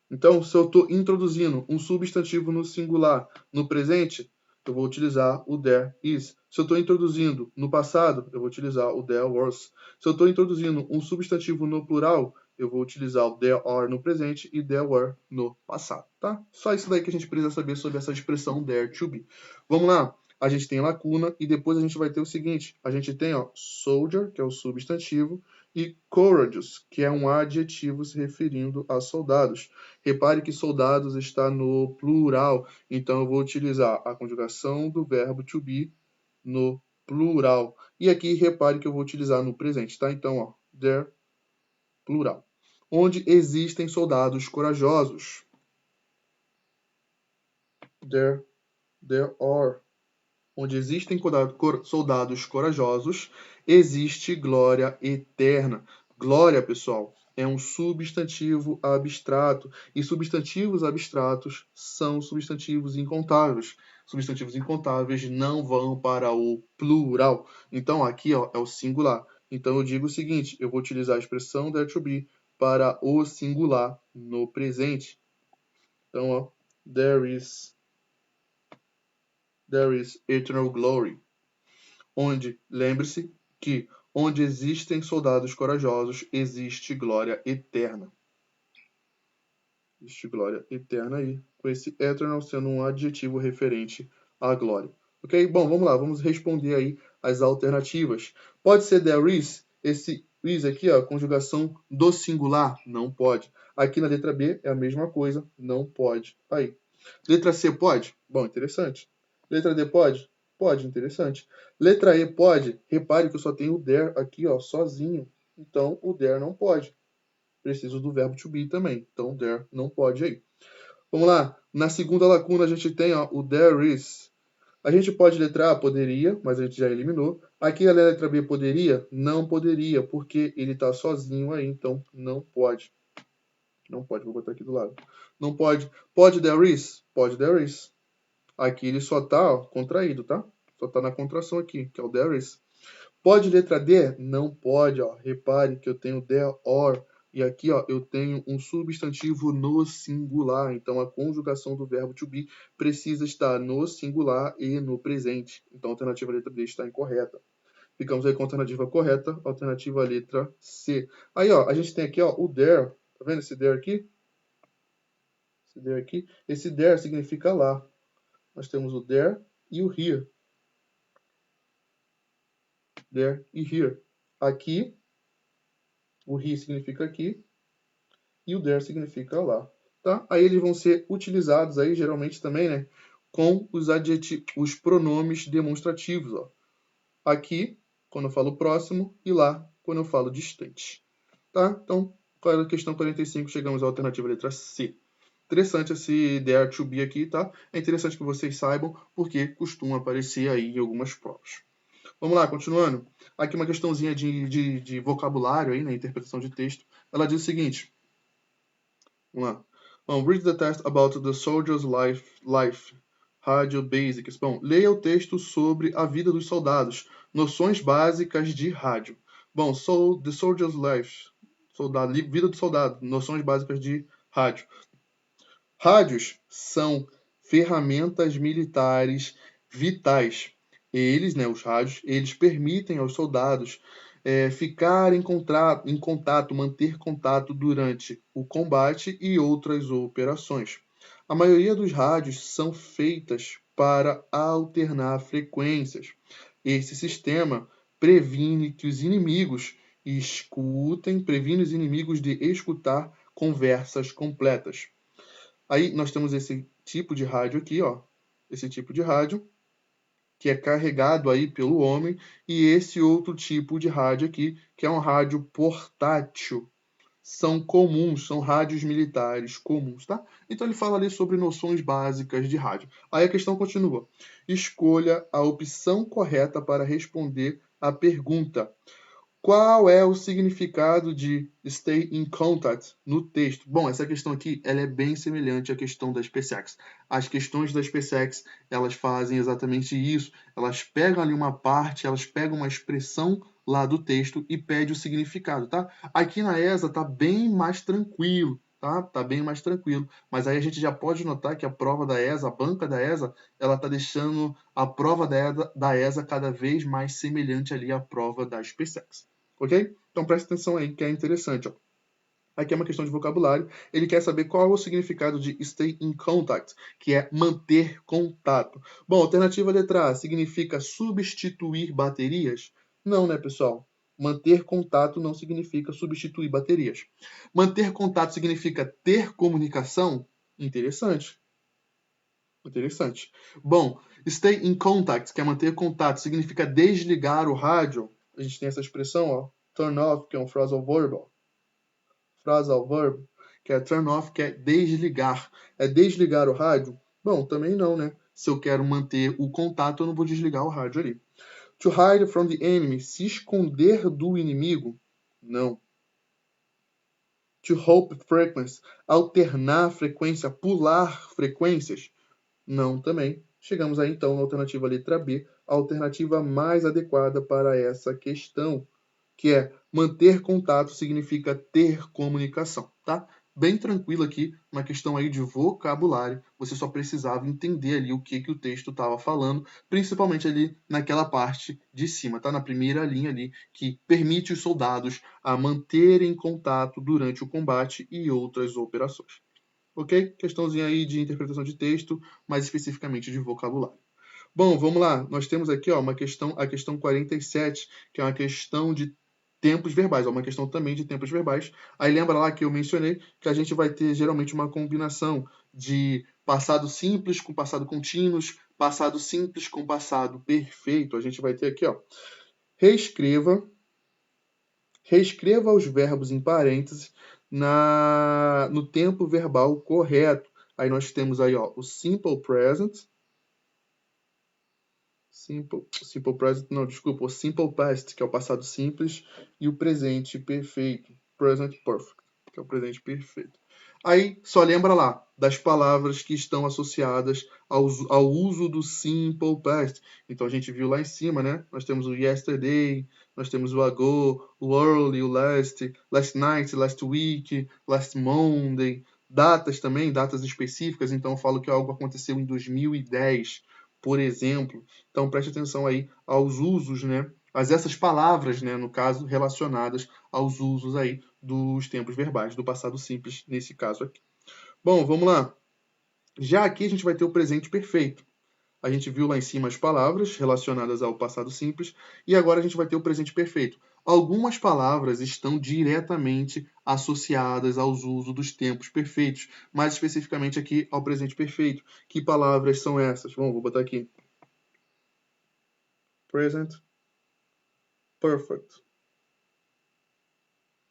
Então, se eu estou introduzindo um substantivo no singular no presente, eu vou utilizar o there is. Se eu estou introduzindo no passado, eu vou utilizar o there was. Se eu estou introduzindo um substantivo no plural, eu vou utilizar o there are no presente e there were no passado, tá? Só isso daí que a gente precisa saber sobre essa expressão there to be. Vamos lá. A gente tem lacuna e depois a gente vai ter o seguinte. A gente tem, ó, soldier, que é o substantivo, e courageous, que é um adjetivo se referindo a soldados. Repare que soldados está no plural, então eu vou utilizar a conjugação do verbo to be no plural. E aqui repare que eu vou utilizar no presente, tá? Então, ó, there, plural. Onde existem soldados corajosos. There are. Onde existem soldados corajosos, existe glória eterna. Glória, pessoal, é um substantivo abstrato. E substantivos abstratos são substantivos incontáveis. Substantivos incontáveis não vão para o plural. Então, aqui ó, é o singular. Então, eu digo o seguinte, eu vou utilizar a expressão there to be para o singular no presente. Então, ó, there is eternal glory. Onde, lembre-se que onde existem soldados corajosos, existe glória eterna. Existe glória eterna aí, com esse eternal sendo um adjetivo referente à glória. Ok? Bom, vamos lá, vamos responder aí as alternativas. Pode ser there is, esse is aqui, ó, conjugação do singular? Não pode. Aqui na letra B é a mesma coisa, não pode. Aí. Letra C pode? Bom, interessante. Letra D pode? Pode, interessante. Letra E pode? Repare que eu só tenho o there aqui, ó, sozinho. Então, o there não pode. Preciso do verbo to be também. Então, there não pode aí. Vamos lá. Na segunda lacuna, a gente tem ó, o there is. A gente pode letrar A, poderia, mas a gente já eliminou. Aqui a letra B poderia? Não poderia, porque ele está sozinho aí, então não pode. Não pode, vou botar aqui do lado. Não pode. Pode there is? Pode there is. Aqui ele só está contraído, tá? Só está na contração aqui, que é o there is. Pode letra D? Não pode, ó. Repare que eu tenho there or. E aqui, ó, eu tenho um substantivo no singular. Então, a conjugação do verbo to be precisa estar no singular e no presente. Então, a alternativa letra D está incorreta. Ficamos aí com a alternativa correta, alternativa letra C. Aí, ó, a gente tem aqui, ó, o there. Tá vendo esse there aqui? Esse there aqui. Esse there significa lá. Nós temos o there e o here. There e here. Aqui, o here significa aqui e o there significa lá. Tá? Aí eles vão ser utilizados aí, geralmente também, né, com os pronomes demonstrativos. Ó. Aqui, quando eu falo próximo, e lá, quando eu falo distante. Tá? Então, para a questão 45, chegamos à alternativa letra C. Interessante esse there to be aqui, tá? É interessante que vocês saibam, porque costuma aparecer aí em algumas provas. Vamos lá, continuando. Aqui uma questãozinha de vocabulário aí, na interpretação de texto. Ela diz o seguinte. Vamos lá. Read the text about the soldier's life. Radio Basics. Bom, leia o texto sobre a vida dos soldados. Noções básicas de rádio. Bom, The Soldier's Life. Vida do soldado. Noções básicas de rádio. Rádios são ferramentas militares vitais. Eles, né, os rádios, eles permitem aos soldados ficar em contato, manter contato durante o combate e outras operações. A maioria dos rádios são feitas para alternar frequências. Esse sistema previne os inimigos de escutar conversas completas. Aí nós temos esse tipo de rádio aqui, ó. Esse tipo de rádio, que é carregado aí pelo homem, e esse outro tipo de rádio aqui, que é um rádio portátil. São comuns, são rádios militares comuns, tá? Então ele fala ali sobre noções básicas de rádio. Aí a questão continua. Escolha a opção correta para responder à pergunta. Qual é o significado de stay in contact no texto? Bom, essa questão aqui ela é bem semelhante à questão da SpaceX. As questões da SpaceX, elas fazem exatamente isso. Elas pegam ali uma parte, elas pegam uma expressão lá do texto e pedem o significado, tá? Aqui na ESA tá bem mais tranquilo, tá? Tá bem mais tranquilo. Mas aí a gente já pode notar que a prova da ESA, a banca da ESA, ela tá deixando a prova da ESA cada vez mais semelhante ali à prova da SpaceX. Ok? Então presta atenção aí, que é interessante. Ó. Aqui é uma questão de vocabulário. Ele quer saber qual é o significado de stay in contact, que é manter contato. Bom, alternativa letra A significa substituir baterias? Não, né, pessoal? Manter contato não significa substituir baterias. Manter contato significa ter comunicação? Interessante. Interessante. Bom, stay in contact, que é manter contato, significa desligar o rádio. A gente tem essa expressão, ó, turn off, que é um phrasal verb. Phrasal verb, que é turn off, que é desligar. É desligar o rádio? Bom, também não, né? Se eu quero manter o contato, eu não vou desligar o rádio ali. To hide from the enemy, se esconder do inimigo? Não. To hop frequency, alternar frequência, pular frequências? Não também. Chegamos aí então na alternativa letra B, a alternativa mais adequada para essa questão, que é manter contato significa ter comunicação, tá? Bem tranquilo aqui, uma questão aí de vocabulário, você só precisava entender ali o que o texto estava falando, principalmente ali naquela parte de cima, tá? Na primeira linha ali, que permite os soldados a manterem contato durante o combate e outras operações. Ok? Questãozinha aí de interpretação de texto, mais especificamente de vocabulário. Bom, vamos lá. Nós temos aqui ó, a questão 47, que é uma questão de tempos verbais, uma questão também de tempos verbais. Aí lembra lá que eu mencionei que a gente vai ter geralmente uma combinação de passado simples com passado contínuo, passado simples com passado perfeito. A gente vai ter aqui, ó, reescreva os verbos em parênteses no tempo verbal correto. Aí nós temos aí, ó, o simple present, o simple past, que é o passado simples, e o presente perfeito, present perfect, que é o presente perfeito. Aí só lembra lá das palavras que estão associadas ao uso do simple past. Então a gente viu lá em cima, né? Nós temos o yesterday, nós temos o ago, o early, o last night, last week, last Monday. Datas também, datas específicas. Então eu falo que algo aconteceu em 2010, por exemplo. Então preste atenção aí aos usos, né? Mas essas palavras, né, no caso, relacionadas aos usos aí dos tempos verbais, do passado simples, nesse caso aqui. Bom, vamos lá. Já aqui a gente vai ter o presente perfeito. A gente viu lá em cima as palavras relacionadas ao passado simples e agora a gente vai ter o presente perfeito. Algumas palavras estão diretamente associadas aos usos dos tempos perfeitos, mais especificamente aqui ao presente perfeito. Que palavras são essas? Bom, vou botar aqui. Present perfect.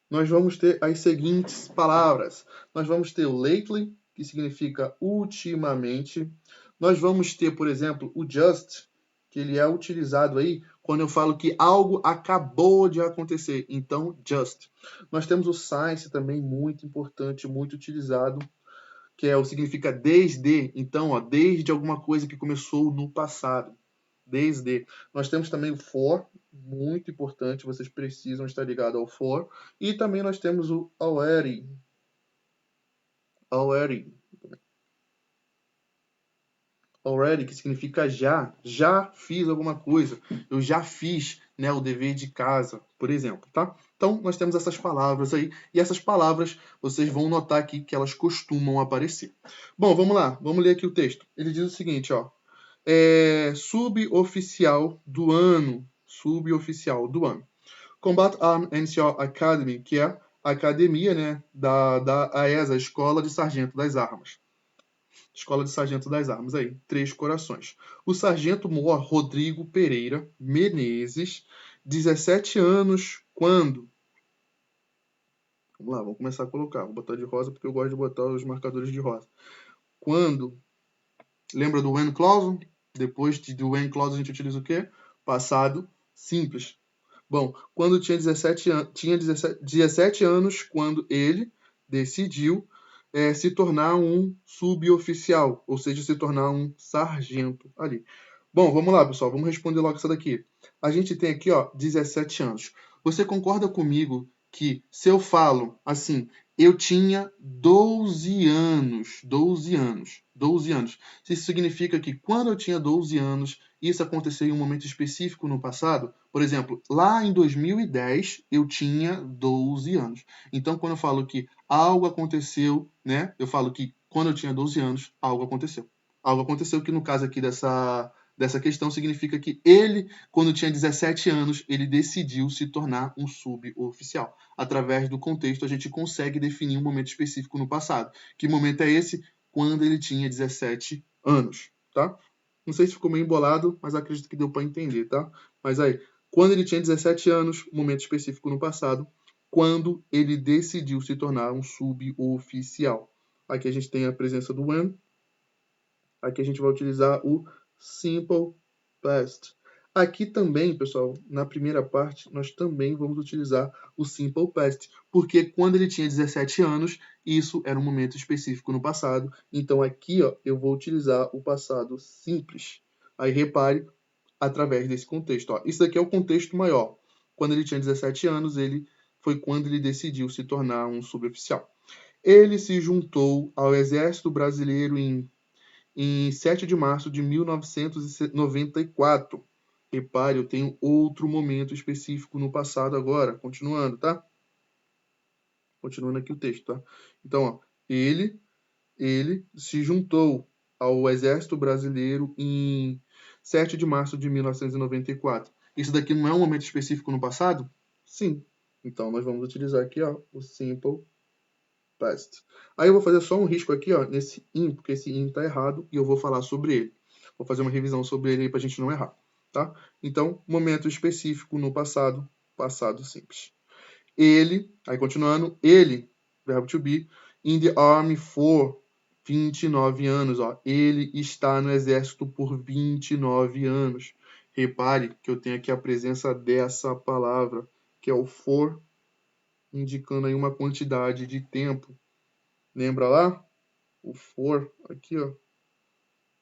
Nós vamos ter as seguintes palavras. Nós vamos ter o lately, que significa ultimamente. Nós vamos ter, por exemplo, o just, que ele é utilizado aí quando eu falo que algo acabou de acontecer. Então, just. Nós temos o since também, muito importante, muito utilizado, que é o significa desde. Então, ó, desde alguma coisa que começou no passado. Desde. Nós temos também o for, muito importante, vocês precisam estar ligados ao for. E também nós temos o already. Already. Already, que significa já. Já fiz alguma coisa. Eu já fiz, né, o dever de casa, por exemplo, tá? Então, nós temos essas palavras aí. E essas palavras, vocês vão notar aqui que elas costumam aparecer. Bom, vamos lá. Vamos ler aqui o texto. Ele diz o seguinte, ó. Suboficial do ano. Suboficial do ano. Combat Arms and Academy, que é a academia, né, da AESA, Escola de Sargento das Armas. Escola de Sargento das Armas, aí, 3 corações. O sargento mor Rodrigo Pereira Menezes, 17 anos, quando? Vamos lá, vamos começar a colocar. Vou botar de rosa porque eu gosto de botar os marcadores de rosa. Quando? Lembra do when clause? Depois do when clause a gente utiliza o quê? Passado simples. Bom, quando tinha 17 anos, quando ele decidiu se tornar um suboficial, ou seja, se tornar um sargento ali. Bom, vamos lá, pessoal, vamos responder logo essa daqui. A gente tem aqui, ó, 17 anos. Você concorda comigo que se eu falo assim, eu tinha 12 anos, 12 anos, 12 anos. Isso significa que quando eu tinha 12 anos, isso aconteceu em um momento específico no passado. Por exemplo, lá em 2010, eu tinha 12 anos. Então, quando eu falo que algo aconteceu, né? Eu falo que quando eu tinha 12 anos, algo aconteceu. Algo aconteceu que, no caso aqui dessa questão, significa que ele, quando tinha 17 anos, ele decidiu se tornar um suboficial. Através do contexto, a gente consegue definir um momento específico no passado. Que momento é esse? Quando ele tinha 17 anos, tá? Não sei se ficou meio embolado, mas acredito que deu para entender, tá? Mas aí, quando ele tinha 17 anos, momento específico no passado, quando ele decidiu se tornar um suboficial. Aqui a gente tem a presença do when. Aqui a gente vai utilizar o simple past. Aqui também, pessoal, na primeira parte, nós também vamos utilizar o simple past, porque quando ele tinha 17 anos, isso era um momento específico no passado. Então aqui, ó, eu vou utilizar o passado simples. Aí repare através desse contexto. Ó. Isso daqui é o contexto maior. Quando ele tinha 17 anos, foi quando ele decidiu se tornar um suboficial. Ele se juntou ao Exército Brasileiro em 7 de março de 1994. Repare, eu tenho outro momento específico no passado agora. Continuando, tá? Continuando aqui o texto, tá? Então, ó, ele se juntou ao Exército Brasileiro em 7 de março de 1994. Isso daqui não é um momento específico no passado? Sim. Então, nós vamos utilizar aqui, ó, o simple past. Aí eu vou fazer só um risco aqui, ó, nesse in, porque esse in tá errado e eu vou falar sobre ele. Vou fazer uma revisão sobre ele aí pra gente não errar, tá? Então, momento específico no passado, passado simples. Ele, aí continuando, ele, verbo to be, in the army for 29 anos, ó. Ele está no exército por 29 anos. Repare que eu tenho aqui a presença dessa palavra, que é o for, indicando aí uma quantidade de tempo. Lembra lá? O for, aqui, ó.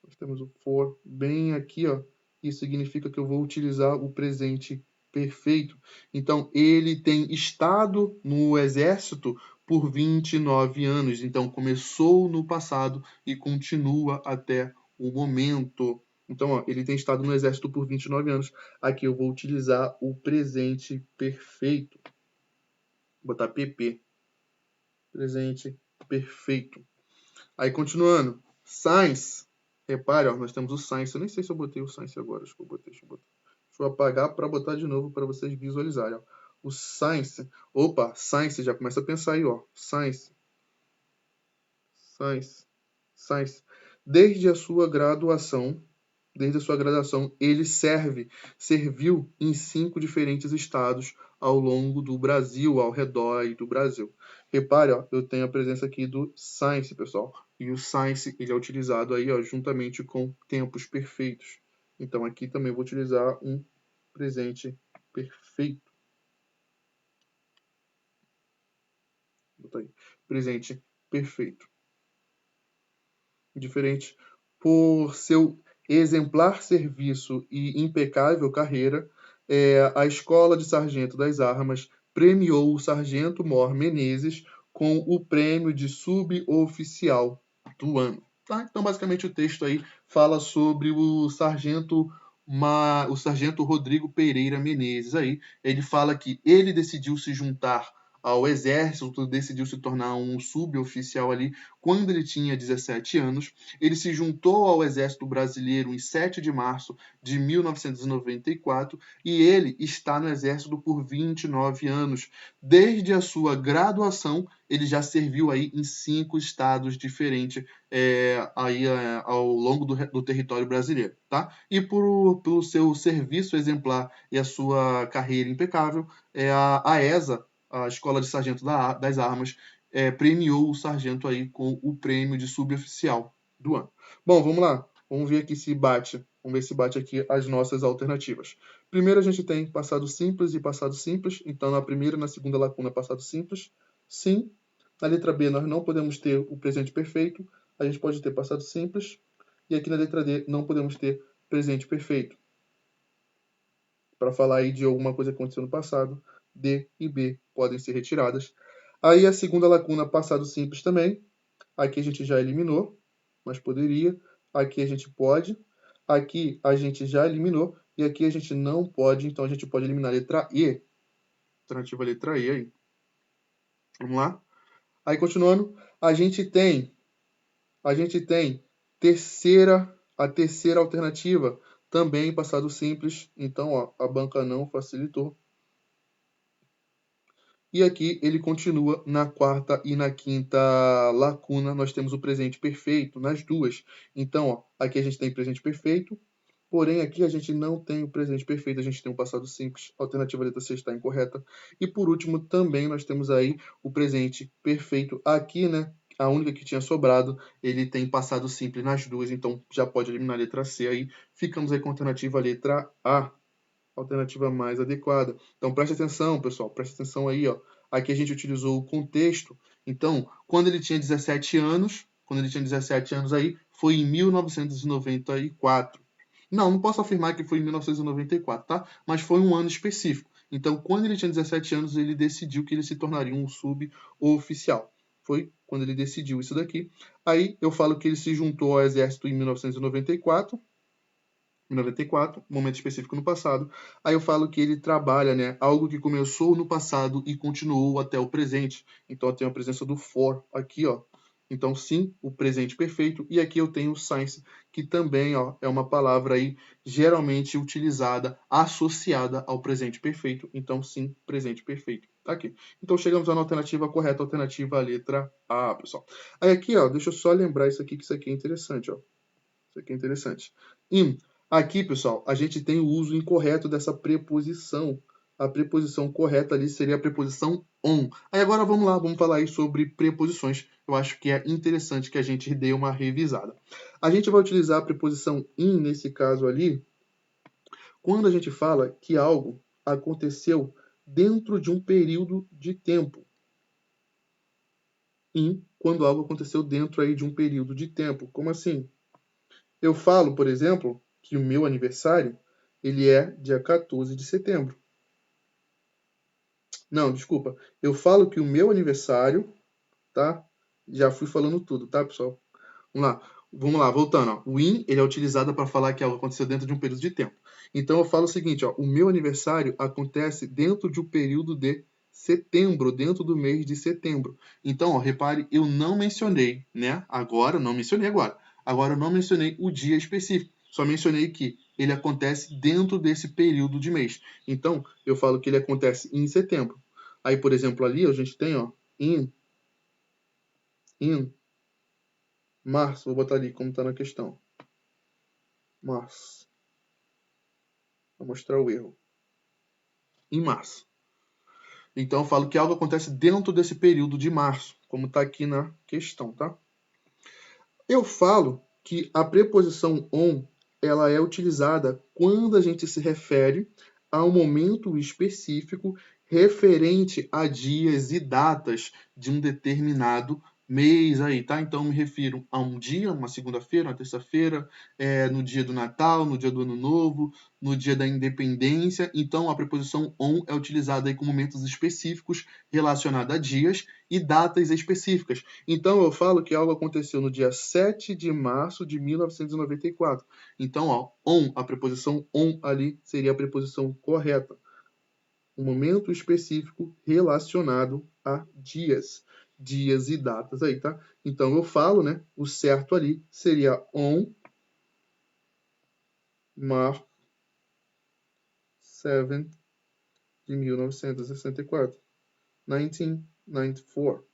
Nós temos o for bem aqui, ó. Isso significa que eu vou utilizar o presente perfeito. Então, ele tem estado no exército por 29 anos. Então, começou no passado e continua até o momento. Então, ó, ele tem estado no exército por 29 anos. Aqui eu vou utilizar o presente perfeito. Vou botar PP. Presente perfeito. Aí, continuando. Science. Repare, ó, nós temos o Science. Eu nem sei se eu botei o Science agora. Acho que eu botei. Deixa eu apagar para botar de novo para vocês visualizarem. Ó. O Science. Opa, Science. Já começa a pensar aí, ó. Science. Science. Science. Desde a sua graduação, ele serviu em 5 diferentes estados ao longo do Brasil, ao redor do Brasil. Repare, ó, eu tenho a presença aqui do Science, pessoal. E o Science ele é utilizado aí, ó, juntamente com tempos perfeitos. Então aqui também vou utilizar um presente perfeito. Vou botar aí. Presente perfeito. diferente, por seu exemplar serviço e impecável carreira, a Escola de Sargento das Armas premiou o Sargento Mor Menezes com o prêmio de suboficial do ano. Tá? Então, basicamente, o texto aí fala sobre o sargento Rodrigo Pereira Menezes. Aí ele fala que ele decidiu se juntar ao exército, decidiu se tornar um suboficial ali quando ele tinha 17 anos. Ele se juntou ao exército brasileiro em 7 de março de 1994 e ele está no exército por 29 anos. Desde a sua graduação, ele já serviu aí em 5 estados diferentes ao longo do território brasileiro, tá? E pelo seu serviço exemplar e a sua carreira impecável, a ESA, a Escola de Sargento das Armas, premiou o sargento aí com o prêmio de suboficial do ano. Bom, vamos lá. Vamos ver aqui se bate. Vamos ver se bate aqui as nossas alternativas. Primeiro a gente tem passado simples e passado simples. Então, na primeira e na segunda lacuna, passado simples. Sim. Na letra B, nós não podemos ter o presente perfeito. A gente pode ter passado simples. E aqui na letra D, não podemos ter presente perfeito. Para falar aí de alguma coisa que aconteceu no passado, D e B podem ser retiradas. Aí a segunda lacuna, passado simples também. Aqui a gente já eliminou, mas poderia. Aqui a gente pode. Aqui a gente já eliminou. E aqui a gente não pode. Então a gente pode eliminar a letra E. Alternativa letra E aí. Vamos lá. Aí continuando, a gente tem a terceira alternativa, também passado simples. Então, ó, a banca não facilitou. E aqui ele continua na quarta e na quinta lacuna. Nós temos o presente perfeito nas duas. Então, ó, aqui a gente tem presente perfeito. Porém, aqui a gente não tem o presente perfeito. A gente tem o passado simples. A alternativa letra C está incorreta. E por último, também nós temos aí o presente perfeito. Aqui, né? A única que tinha sobrado, ele tem passado simples nas duas. Então, já pode eliminar a letra C aí. Ficamos aí com a alternativa letra A. Alternativa mais adequada. Então, preste atenção, pessoal, preste atenção aí, ó. Aqui a gente utilizou o contexto. Então, quando ele tinha 17 anos, aí, foi em 1994. Não posso afirmar que foi em 1994, tá? Mas foi um ano específico. Então, quando ele tinha 17 anos, ele decidiu que ele se tornaria um suboficial. Foi quando ele decidiu isso daqui. Aí eu falo que ele se juntou ao exército em 1994, momento específico no passado. Aí eu falo que ele trabalha, né, algo que começou no passado e continuou até o presente. Então eu tenho a presença do for aqui, ó. Então sim, o presente perfeito. E aqui eu tenho o science, que também, ó, é uma palavra aí geralmente utilizada, associada ao presente perfeito. Então sim, presente perfeito. Tá aqui. Então chegamos à alternativa correta, alternativa letra A, pessoal. Aí aqui, ó, deixa eu só lembrar isso aqui, que isso aqui é interessante, ó. Isso aqui é interessante. Aqui, pessoal, a gente tem o uso incorreto dessa preposição. A preposição correta ali seria a preposição on. Aí agora vamos lá, vamos falar aí sobre preposições. Eu acho que é interessante que a gente dê uma revisada. A gente vai utilizar a preposição in nesse caso ali, quando a gente fala que algo aconteceu dentro de um período de tempo. Quando algo aconteceu dentro aí de um período de tempo. Como assim? Eu falo, por exemplo, que o meu aniversário ele é dia 14 de setembro. Não, desculpa. Eu falo que o meu aniversário, tá? Já fui falando tudo, tá, pessoal? Vamos lá, voltando. Ó. O in ele é utilizado para falar que algo aconteceu dentro de um período de tempo. Então eu falo o seguinte, ó, o meu aniversário acontece dentro de um período de setembro, dentro do mês de setembro. Então, ó, repare, eu não mencionei, né? Agora, não mencionei agora. Agora eu não mencionei o dia específico. Só mencionei que ele acontece dentro desse período de mês. Então, eu falo que ele acontece em setembro. Aí, por exemplo, ali a gente tem, ó, in março. Vou botar ali como está na questão. Março. Vou mostrar o erro. Em março. Então, eu falo que algo acontece dentro desse período de março, como está aqui na questão, tá? Eu falo que a preposição on ela é utilizada quando a gente se refere a um momento específico referente a dias e datas de um determinado mês aí, tá? Então, eu me refiro a um dia, uma segunda-feira, uma terça-feira, no dia do Natal, no dia do Ano Novo, no dia da Independência. Então, a preposição on é utilizada aí com momentos específicos relacionados a dias e datas específicas. Então, eu falo que algo aconteceu no dia 7 de março de 1994. Então, ó, on, a preposição on ali seria a preposição correta. Um momento específico relacionado a dias. Dias e datas aí, tá? Então, eu falo, né? O certo ali seria on March 7 de 1964. 1994.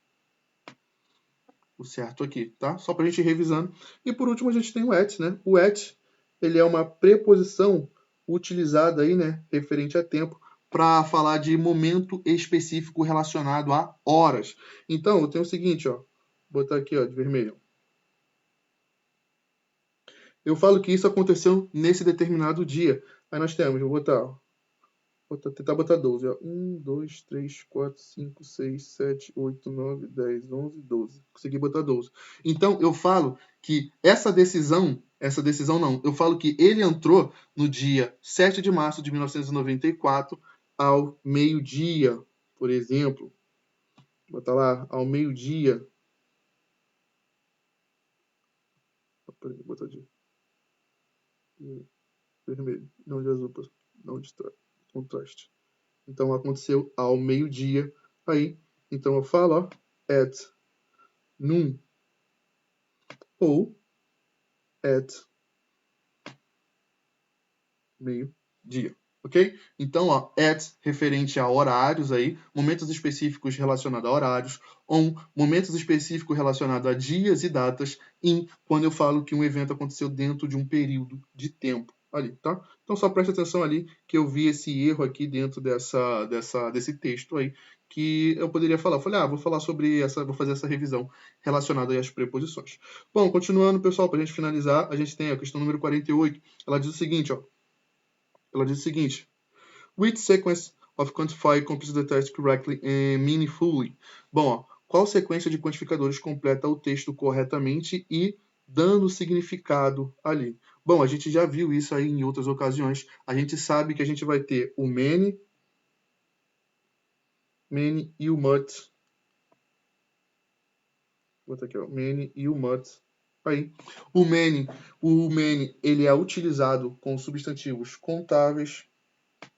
O certo aqui, tá? Só pra gente ir revisando. E por último, a gente tem o at, né? O at, ele é uma preposição utilizada aí, né? Referente a tempo, para falar de momento específico relacionado a horas. Então, eu tenho o seguinte, ó. Vou botar aqui, ó, de vermelho. Eu falo que isso aconteceu nesse determinado dia. Aí nós temos, vou botar, ó. Vou tentar botar 12. Ó. 1, 2, 3, 4, 5, 6, 7, 8, 9, 10, 11, 12. Consegui botar 12. Então, eu falo que essa decisão não, eu falo que ele entrou no dia 7 de março de 1994 ao meio-dia, por exemplo. Vou botar lá, ao meio-dia. Vou botar de vermelho, não de azul, não de contraste. Então, aconteceu ao meio-dia aí. Então, eu falo, ó, at noon ou at meio-dia, ok? Então, ó, at referente a horários aí, momentos específicos relacionados a horários, on, momentos específicos relacionados a dias e datas, in, quando eu falo que um evento aconteceu dentro de um período de tempo ali, tá? Então, só preste atenção ali que eu vi esse erro aqui dentro desse texto aí, que eu poderia falar. Eu falei, vou falar sobre vou fazer essa revisão relacionada aí às preposições. Bom, continuando, pessoal, para a gente finalizar, a gente tem a questão número 48. Ela diz o seguinte, ó. Ela diz o seguinte: Which sequence of quantify completes the test correctly and meaningfully? Bom, ó, qual sequência de quantificadores completa o texto corretamente e dando significado ali? Bom, a gente já viu isso aí em outras ocasiões. A gente sabe que a gente vai ter o many e o much. Vou botar aqui, ó, many e o much. Aí, o many, ele é utilizado com substantivos contáveis.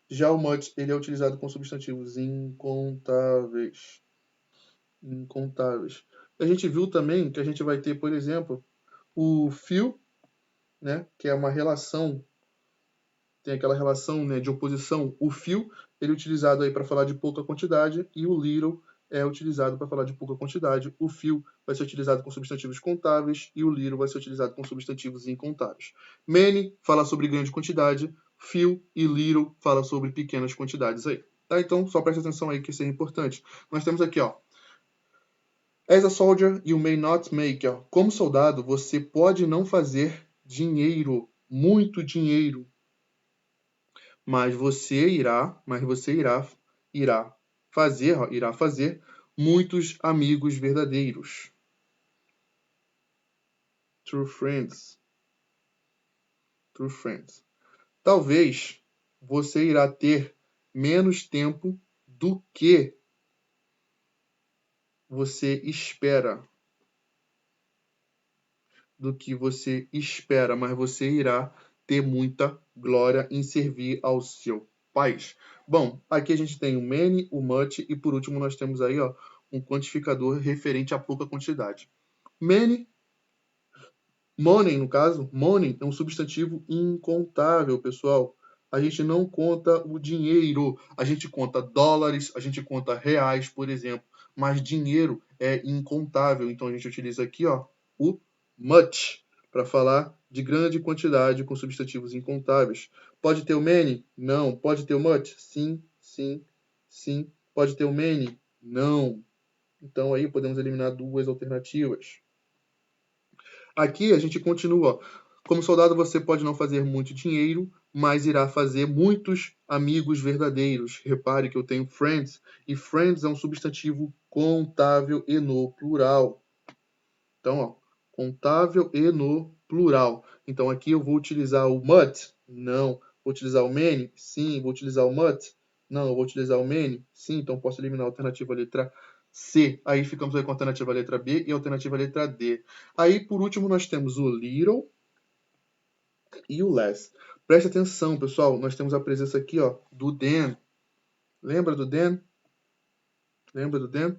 Já o much, ele é utilizado com substantivos incontáveis. Incontáveis. A gente viu também que a gente vai ter, por exemplo, o few, né, que é uma relação, tem aquela relação, né, de oposição. O few, ele é utilizado aí para falar de pouca quantidade, e o little é utilizado para falar de pouca quantidade. O few vai ser utilizado com substantivos contáveis e o little vai ser utilizado com substantivos incontáveis. Many fala sobre grande quantidade, few e little fala sobre pequenas quantidades aí. Tá? Então, só presta atenção aí que isso é importante. Nós temos aqui, ó, As a soldier, you may not make. Ó, como soldado, você pode não fazer dinheiro, muito dinheiro, mas você irá fazer muitos amigos verdadeiros. True friends. True friends. Talvez você irá ter menos tempo do que você espera. Mas você irá ter muita glória em servir ao seu país. Bom, aqui a gente tem o many, o much e por último nós temos aí, ó, um quantificador referente a pouca quantidade. Many, money no caso, money é um substantivo incontável, pessoal. A gente não conta o dinheiro, a gente conta dólares, a gente conta reais, por exemplo, mas dinheiro é incontável, então a gente utiliza aqui, ó, o much para falar de grande quantidade com substantivos incontáveis. Pode ter o many? Não. Pode ter o much? Sim, sim, sim. Pode ter o many? Não. Então aí podemos eliminar duas alternativas. Aqui a gente continua. Como soldado você pode não fazer muito dinheiro, mas irá fazer muitos amigos verdadeiros. Repare que eu tenho friends, e friends é um substantivo contável e no plural. Então, ó, contável e no plural. Então, aqui eu vou utilizar o mut? Não. Vou utilizar o many? Sim. Vou utilizar o mut? Não. Eu vou utilizar o many? Sim. Então, posso eliminar a alternativa letra C. Aí ficamos aí com a alternativa letra B e a alternativa letra D. Aí, por último, nós temos o little e o less. Preste atenção, pessoal. Nós temos a presença aqui, ó, do than. Lembra do than? Lembra do than?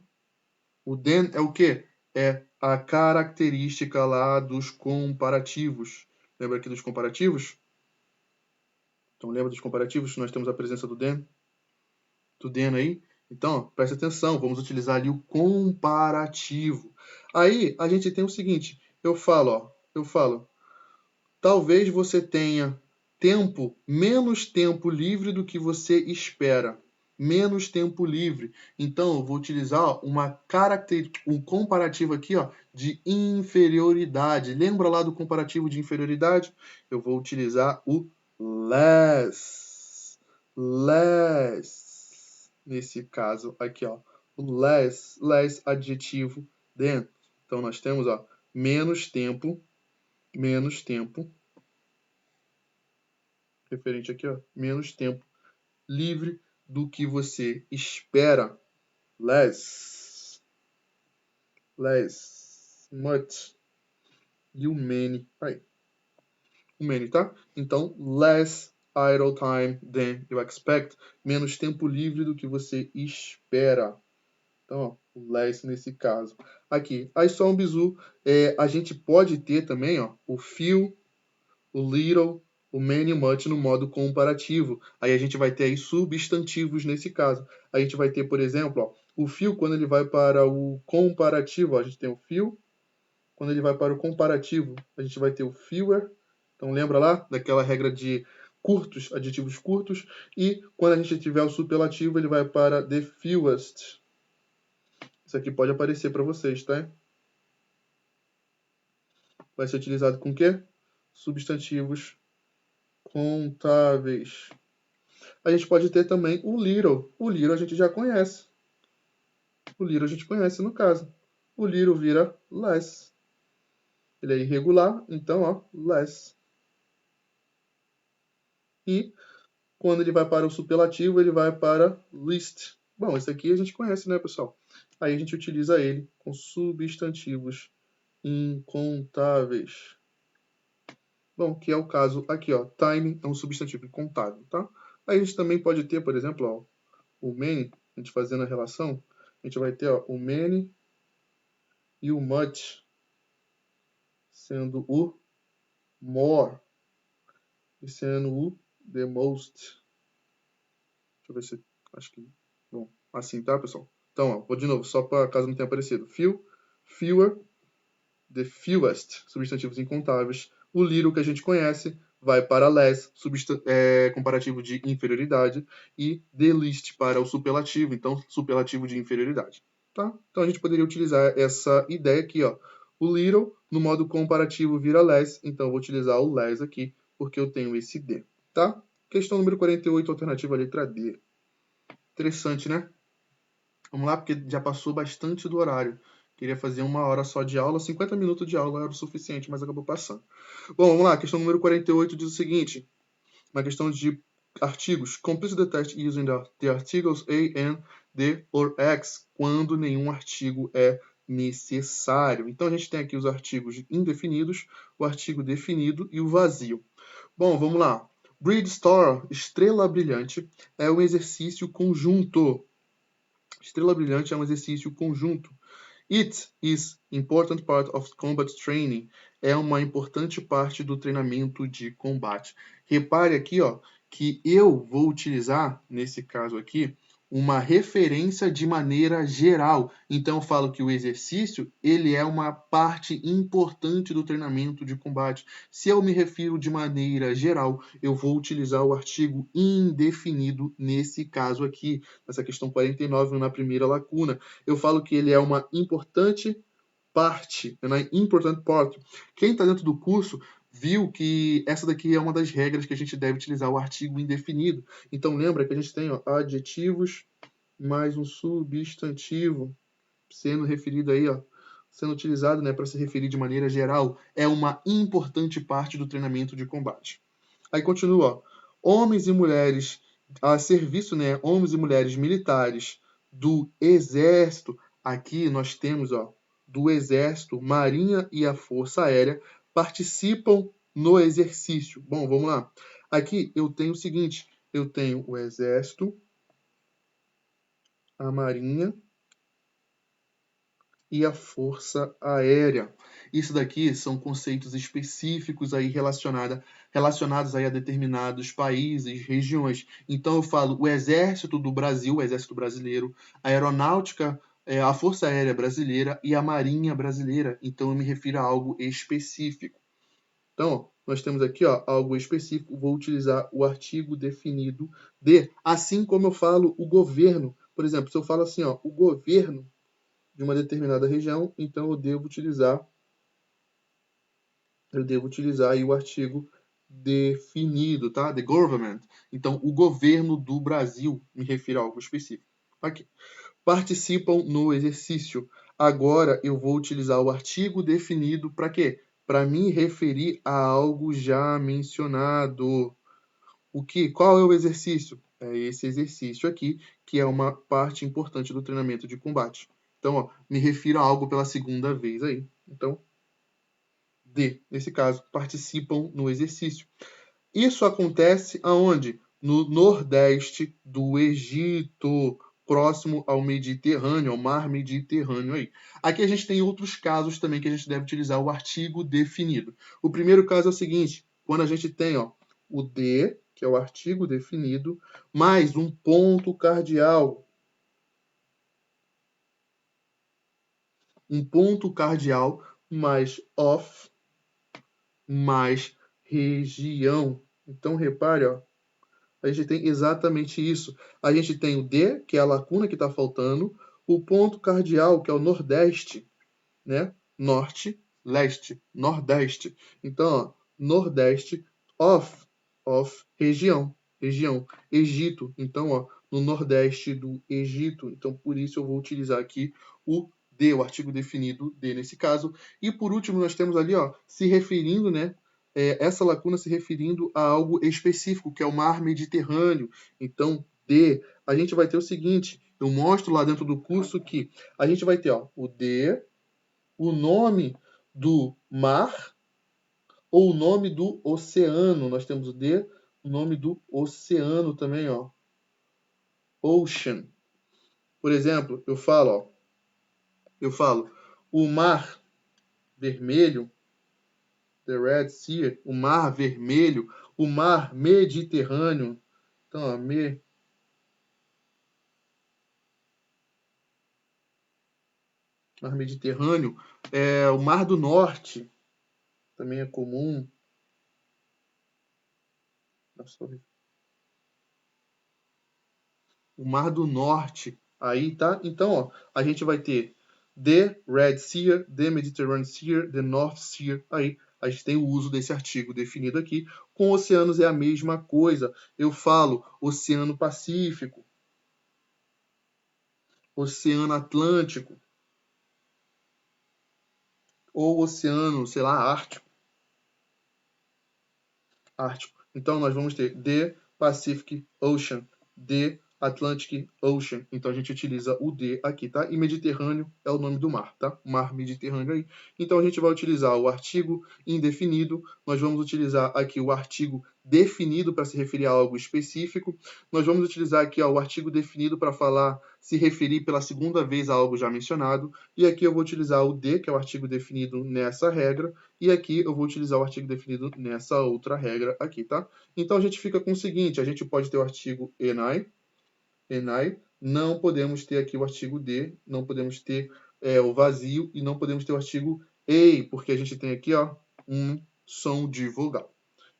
O than é o quê? É a característica lá dos comparativos. Lembra aqui dos comparativos? Então, lembra dos comparativos? Nós temos a presença do than. Do than aí. Então, ó, preste atenção. Vamos utilizar ali o comparativo. Aí, a gente tem o seguinte. Eu falo, talvez você tenha menos tempo livre do que você espera. Menos tempo livre. Então, eu vou utilizar um comparativo aqui, ó, de inferioridade. Lembra lá do comparativo de inferioridade? Eu vou utilizar o less. Less. Nesse caso aqui, ó. O less. Less, adjetivo, than. Então, nós temos, ó, menos tempo, referente aqui, ó, menos tempo livre do que você espera. Less, much, e o many. Aí, o many, tá? Então, less idle time than you expect. Menos tempo livre do que você espera. Então, ó, o less nesse caso. Aqui, aí só um bizu. A gente pode ter também, ó, o few, o little, o many e o much no modo comparativo. Aí a gente vai ter aí substantivos nesse caso. A gente vai ter, por exemplo, ó, o few quando ele vai para o comparativo. Ó, a gente tem o few. Quando ele vai para o comparativo, a gente vai ter o fewer. Então lembra lá daquela regra de curtos, adjetivos curtos. E quando a gente tiver o superlativo, ele vai para the fewest. Isso aqui pode aparecer para vocês, tá? Vai ser utilizado com o quê? Substantivos contáveis. A gente pode ter também o little. O little a gente já conhece. O little a gente conhece no caso. O little vira less. Ele é irregular, então, ó, less. E quando ele vai para o superlativo, ele vai para least. Bom, esse aqui a gente conhece, né, pessoal? Aí a gente utiliza ele com substantivos incontáveis. Bom, que é o caso aqui, ó. Time é um substantivo incontável, tá? Aí a gente também pode ter, por exemplo, ó, o many, a gente fazendo a relação, a gente vai ter, ó, o many e o much sendo o more e sendo o the most. Deixa eu ver se... Acho que... Bom, assim, tá, pessoal? Então, ó, vou de novo, só para caso não tenha aparecido. Few, fewer, the fewest, substantivos incontáveis. O little, que a gente conhece, vai para less, comparativo de inferioridade. E the least para o superlativo, então, superlativo de inferioridade. Tá? Então, a gente poderia utilizar essa ideia aqui, ó. O little, no modo comparativo, vira less. Então, eu vou utilizar o less aqui, porque eu tenho esse D. Tá? Questão número 48, alternativa letra D. Interessante, né? Vamos lá, porque já passou bastante do horário. Queria fazer 1 hora só de aula, 50 minutos de aula era o suficiente, mas acabou passando. Bom, vamos lá, questão número 48 diz o seguinte, uma questão de artigos. Complete the test using the articles a, and, the or x, quando nenhum artigo é necessário. Então, a gente tem aqui os artigos indefinidos, o artigo definido e o vazio. Bom, vamos lá. Brilliant Star, estrela brilhante, é um exercício conjunto. Estrela brilhante é um exercício conjunto. It is important part of combat training. É uma importante parte do treinamento de combate. Repare aqui, ó, que eu vou utilizar, nesse caso aqui, uma referência de maneira geral. Então, eu falo que o exercício, ele é uma parte importante do treinamento de combate. Se eu me refiro de maneira geral, eu vou utilizar o artigo indefinido nesse caso aqui, nessa questão 49, na primeira lacuna. Eu falo que ele é uma importante parte, né? Important part. Quem está dentro do curso viu que essa daqui é uma das regras que a gente deve utilizar o artigo indefinido. Então lembra que a gente tem, ó, adjetivos mais um substantivo sendo referido aí, ó, sendo utilizado, né, para se referir de maneira geral, é uma importante parte do treinamento de combate. Aí continua, ó, homens e mulheres a serviço, né, homens e mulheres militares do Exército. Aqui nós temos, ó, do Exército, Marinha e a Força Aérea participam no exercício. Bom, vamos lá. Aqui eu tenho o seguinte, eu tenho o Exército, a Marinha e a Força Aérea. Isso daqui são conceitos específicos aí relacionados aí a determinados países, regiões. Então eu falo o Exército do Brasil, o Exército Brasileiro, a Aeronáutica, a Força Aérea Brasileira e a Marinha Brasileira. Então eu me refiro a algo específico. Então, ó, nós temos aqui, ó, algo específico. Vou utilizar o artigo definido de, assim como eu falo o governo. Por exemplo, se eu falo assim, ó, o governo de uma determinada região, então eu devo utilizar aí o artigo definido, tá? The government. Então, o governo do Brasil, me refiro a algo específico. Aqui. Participam no exercício. Agora eu vou utilizar o artigo definido para quê? Para me referir a algo já mencionado. Qual é o exercício? É esse exercício aqui, que é uma parte importante do treinamento de combate. Então, ó, me refiro a algo pela segunda vez aí. Então, nesse caso, participam no exercício. Isso acontece aonde? No nordeste do Egito, próximo ao Mediterrâneo, ao mar Mediterrâneo aí. Aqui a gente tem outros casos também que a gente deve utilizar o artigo definido. O primeiro caso é o seguinte, quando a gente tem, ó, o de, que é o artigo definido, mais um ponto cardeal. Um ponto cardeal mais of mais região. Então, repare, ó, a gente tem exatamente isso. A gente tem o D, que é a lacuna que está faltando, o ponto cardeal, que é o Nordeste, né? Norte, leste, Nordeste. Então, ó, Nordeste, região, região. Egito, então, ó, no Nordeste do Egito. Então, por isso eu vou utilizar aqui o D, o artigo definido D nesse caso. E por último, nós temos ali, ó, se referindo, né? Essa lacuna se referindo a algo específico, que é o mar Mediterrâneo. Então, D, a gente vai ter o seguinte, eu mostro lá dentro do curso que a gente vai ter, ó, o D, o nome do mar ou o nome do oceano. Nós temos o D, o nome do oceano também, ó. Ocean. Por exemplo, eu falo o mar vermelho, the Red Sea, o mar vermelho, o mar Mediterrâneo. Então, ó, mar Mediterrâneo, o mar do Norte também é comum. O mar do Norte, aí tá. Então, ó, a gente vai ter the Red Sea, the Mediterranean Sea, the North Sea. Aí a gente tem o uso desse artigo definido aqui. Com oceanos é a mesma coisa. Eu falo Oceano Pacífico, Oceano Atlântico, ou Oceano, sei lá, Ártico. Então, nós vamos ter the Pacific Ocean, the Atlantic Ocean. Então, a gente utiliza o D aqui, tá? E Mediterrâneo é o nome do mar, tá? Mar Mediterrâneo aí. Então, a gente vai utilizar o artigo indefinido. Nós vamos utilizar aqui o artigo definido para se referir a algo específico. Nós vamos utilizar aqui, ó, o artigo definido para falar, se referir pela segunda vez a algo já mencionado. E aqui eu vou utilizar o D, que é o artigo definido nessa regra. E aqui eu vou utilizar o artigo definido nessa outra regra aqui, tá? Então, a gente fica com o seguinte, a gente pode ter o artigo enai, não podemos ter aqui o artigo D, não podemos ter o vazio e não podemos ter o artigo ei, porque a gente tem aqui, ó, um som de vogal.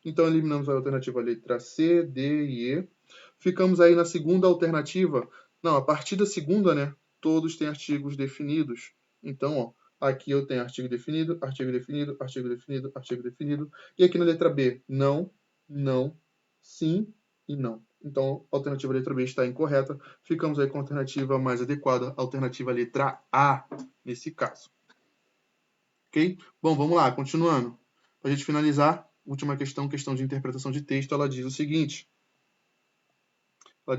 Então, eliminamos a alternativa letra C, D e E. Ficamos aí na segunda alternativa. Não, a partir da segunda, né, todos têm artigos definidos. Então, ó, aqui eu tenho artigo definido, artigo definido, artigo definido, artigo definido. E aqui na letra B, não, não, sim e não. Então, a alternativa letra B está incorreta. Ficamos aí com a alternativa mais adequada, a alternativa letra A, nesse caso. Ok? Bom, vamos lá, continuando. Para a gente finalizar, última questão, questão de interpretação de texto, ela diz o seguinte. Ó.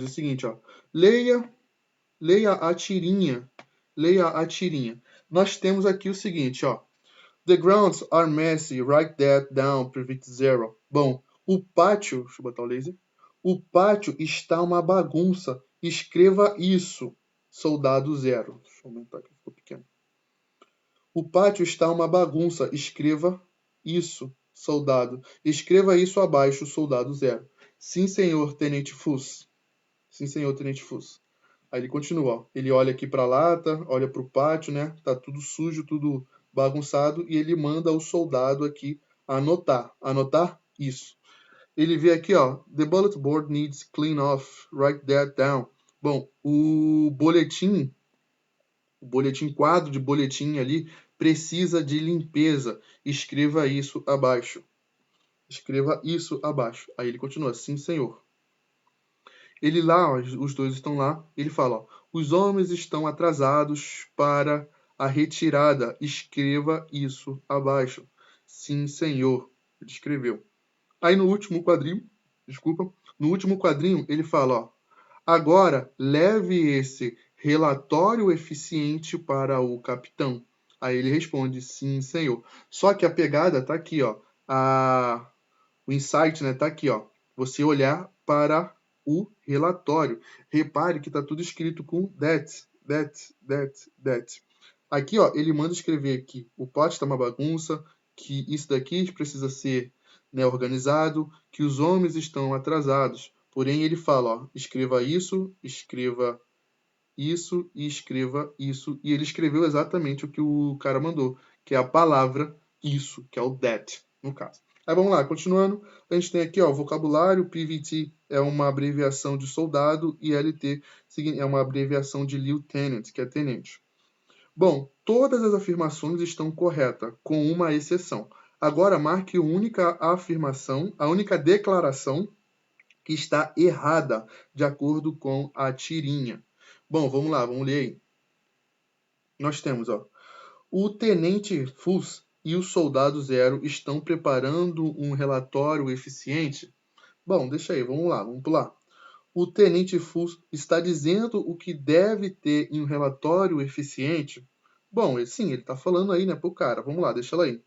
Leia a tirinha. Leia a tirinha. Nós temos aqui o seguinte, ó. The grounds are messy. Write that down. Private zero. Bom, o pátio... Deixa eu botar o laser. O pátio está uma bagunça. Escreva isso. Soldado zero. Deixa eu aumentar aqui, ficou pequeno. O pátio está uma bagunça. Escreva isso, soldado. Escreva isso abaixo, soldado zero. Sim, senhor, tenente Fuss. Sim, senhor, tenente Fuss. Aí ele continua, ó. Ele olha aqui para a lata, olha para o pátio, né? Tá tudo sujo, tudo bagunçado, e ele manda o soldado aqui anotar. Anotar isso. Ele vê aqui, ó. The bulletin board needs clean off. Write that down. Bom, o boletim quadro de boletim ali precisa de limpeza. Escreva isso abaixo. Escreva isso abaixo. Aí ele continua, sim, senhor. Ele lá, ó, os dois estão lá, ele fala, ó, os homens estão atrasados para a retirada. Escreva isso abaixo. Sim, senhor. Ele escreveu. Aí no último quadrinho, ele fala, ó, agora leve esse relatório eficiente para o capitão. Aí ele responde, sim, senhor. Só que a pegada tá aqui, ó. O insight, né, tá aqui, ó. Você olhar para o relatório. Repare que tá tudo escrito com that. Aqui, ó, ele manda escrever que o pote tá uma bagunça, que isso daqui precisa ser, né, organizado, que os homens estão atrasados. Porém, ele fala, ó, escreva isso e escreva isso. E ele escreveu exatamente o que o cara mandou, que é a palavra isso, que é o that, no caso. Aí vamos lá, continuando. A gente tem aqui, ó, vocabulário. PVT é uma abreviação de soldado e LT é uma abreviação de lieutenant, que é tenente. Bom, todas as afirmações estão corretas, com uma exceção. Agora marque a única afirmação, a única declaração que está errada, de acordo com a tirinha. Bom, vamos lá, vamos ler aí. Nós temos, ó, o tenente Fuss e o soldado zero estão preparando um relatório eficiente? Bom, deixa aí, vamos lá, vamos pular. O tenente Fuss está dizendo o que deve ter em um relatório eficiente? Bom, sim, ele está falando aí, né, pro cara. Vamos lá, deixa ela aí.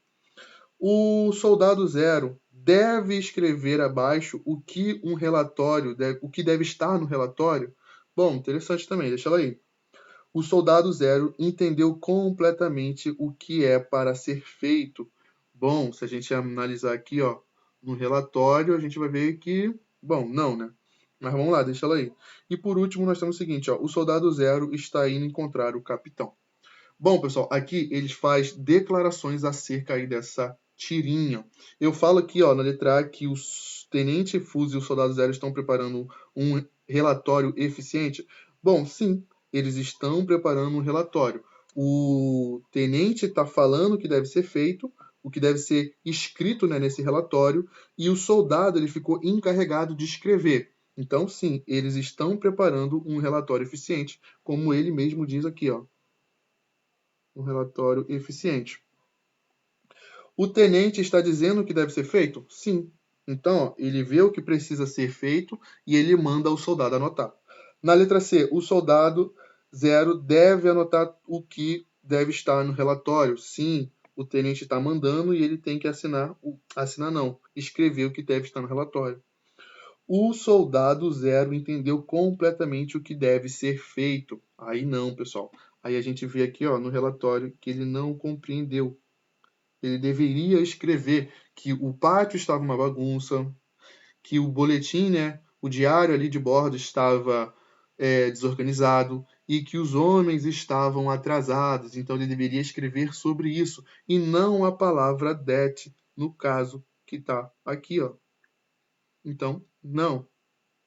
O soldado zero deve escrever abaixo o que um relatório, o que deve estar no relatório? Bom, interessante também, deixa ela aí. O soldado zero entendeu completamente o que é para ser feito. Bom, se a gente analisar aqui, ó, no relatório, a gente vai ver que, bom, não, né? Mas vamos lá, deixa ela aí. E por último, nós temos o seguinte, ó, o soldado zero está indo encontrar o capitão. Bom, pessoal, aqui eles fazem declarações acerca aí dessa tirinha. Eu falo aqui, ó, na letra A, que o tenente Fuso e o soldado zero estão preparando um relatório eficiente. Bom, sim, eles estão preparando um relatório. O tenente está falando o que deve ser feito, o que deve ser escrito, né, nesse relatório, e o soldado ele ficou encarregado de escrever. Então, sim, eles estão preparando um relatório eficiente, como ele mesmo diz aqui, ó. Um relatório eficiente. O tenente está dizendo o que deve ser feito? Sim. Então, ó, ele vê o que precisa ser feito e ele manda o soldado anotar. Na letra C, o soldado zero deve anotar o que deve estar no relatório. Sim, o tenente está mandando e ele tem que escrever o que deve estar no relatório. O soldado zero entendeu completamente o que deve ser feito. Aí não, pessoal. Aí a gente vê aqui, ó, no relatório que ele não compreendeu. Ele deveria escrever que o pátio estava uma bagunça, que o boletim, né, o diário ali de bordo estava desorganizado e que os homens estavam atrasados. Então ele deveria escrever sobre isso e não a palavra that, no caso que está aqui, ó. Então, não.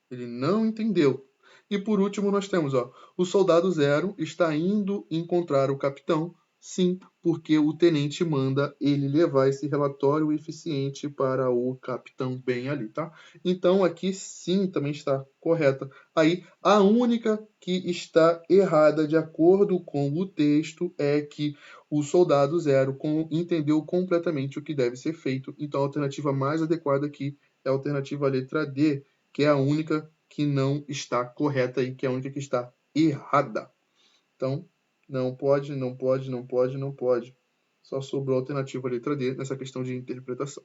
Ele não entendeu. E por último, nós temos, ó, o soldado zero está indo encontrar o capitão. Sim, porque o tenente manda ele levar esse relatório eficiente para o capitão bem ali, tá? Então aqui sim também está correta. Aí a única que está errada de acordo com o texto é que O soldado 0 entendeu completamente o que deve ser feito. Então, a alternativa mais adequada aqui é a alternativa letra D, que é a única que não está correta e que é a única que está errada. Então, não pode, não pode, não pode, não pode. Só sobrou a alternativa letra D nessa questão de interpretação.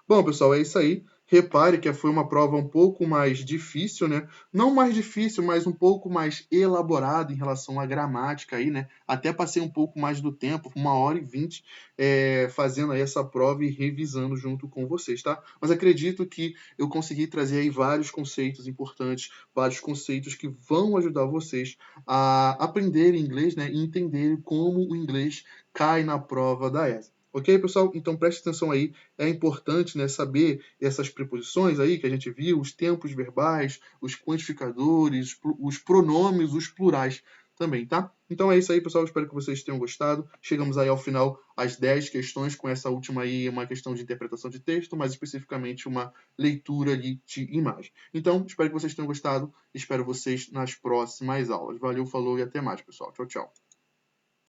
Bom, pessoal, é isso aí. Repare que foi uma prova um pouco mais difícil, né? Não mais difícil, mas um pouco mais elaborada em relação à gramática aí, né? Até passei um pouco mais do tempo, 1h20, fazendo aí essa prova e revisando junto com vocês, tá? Mas acredito que eu consegui trazer aí vários conceitos importantes, vários conceitos que vão ajudar vocês a aprenderem inglês, né? E entenderem como o inglês cai na prova da ESA. Ok, pessoal? Então preste atenção aí. É importante, né, saber essas preposições aí que a gente viu, os tempos verbais, os quantificadores, os pronomes, os plurais também, tá? Então é isso aí, pessoal. Espero que vocês tenham gostado. Chegamos aí ao final, às 10 questões, com essa última aí, uma questão de interpretação de texto, mais especificamente uma leitura ali de imagem. Então, espero que vocês tenham gostado. Espero vocês nas próximas aulas. Valeu, falou e até mais, pessoal. Tchau, tchau.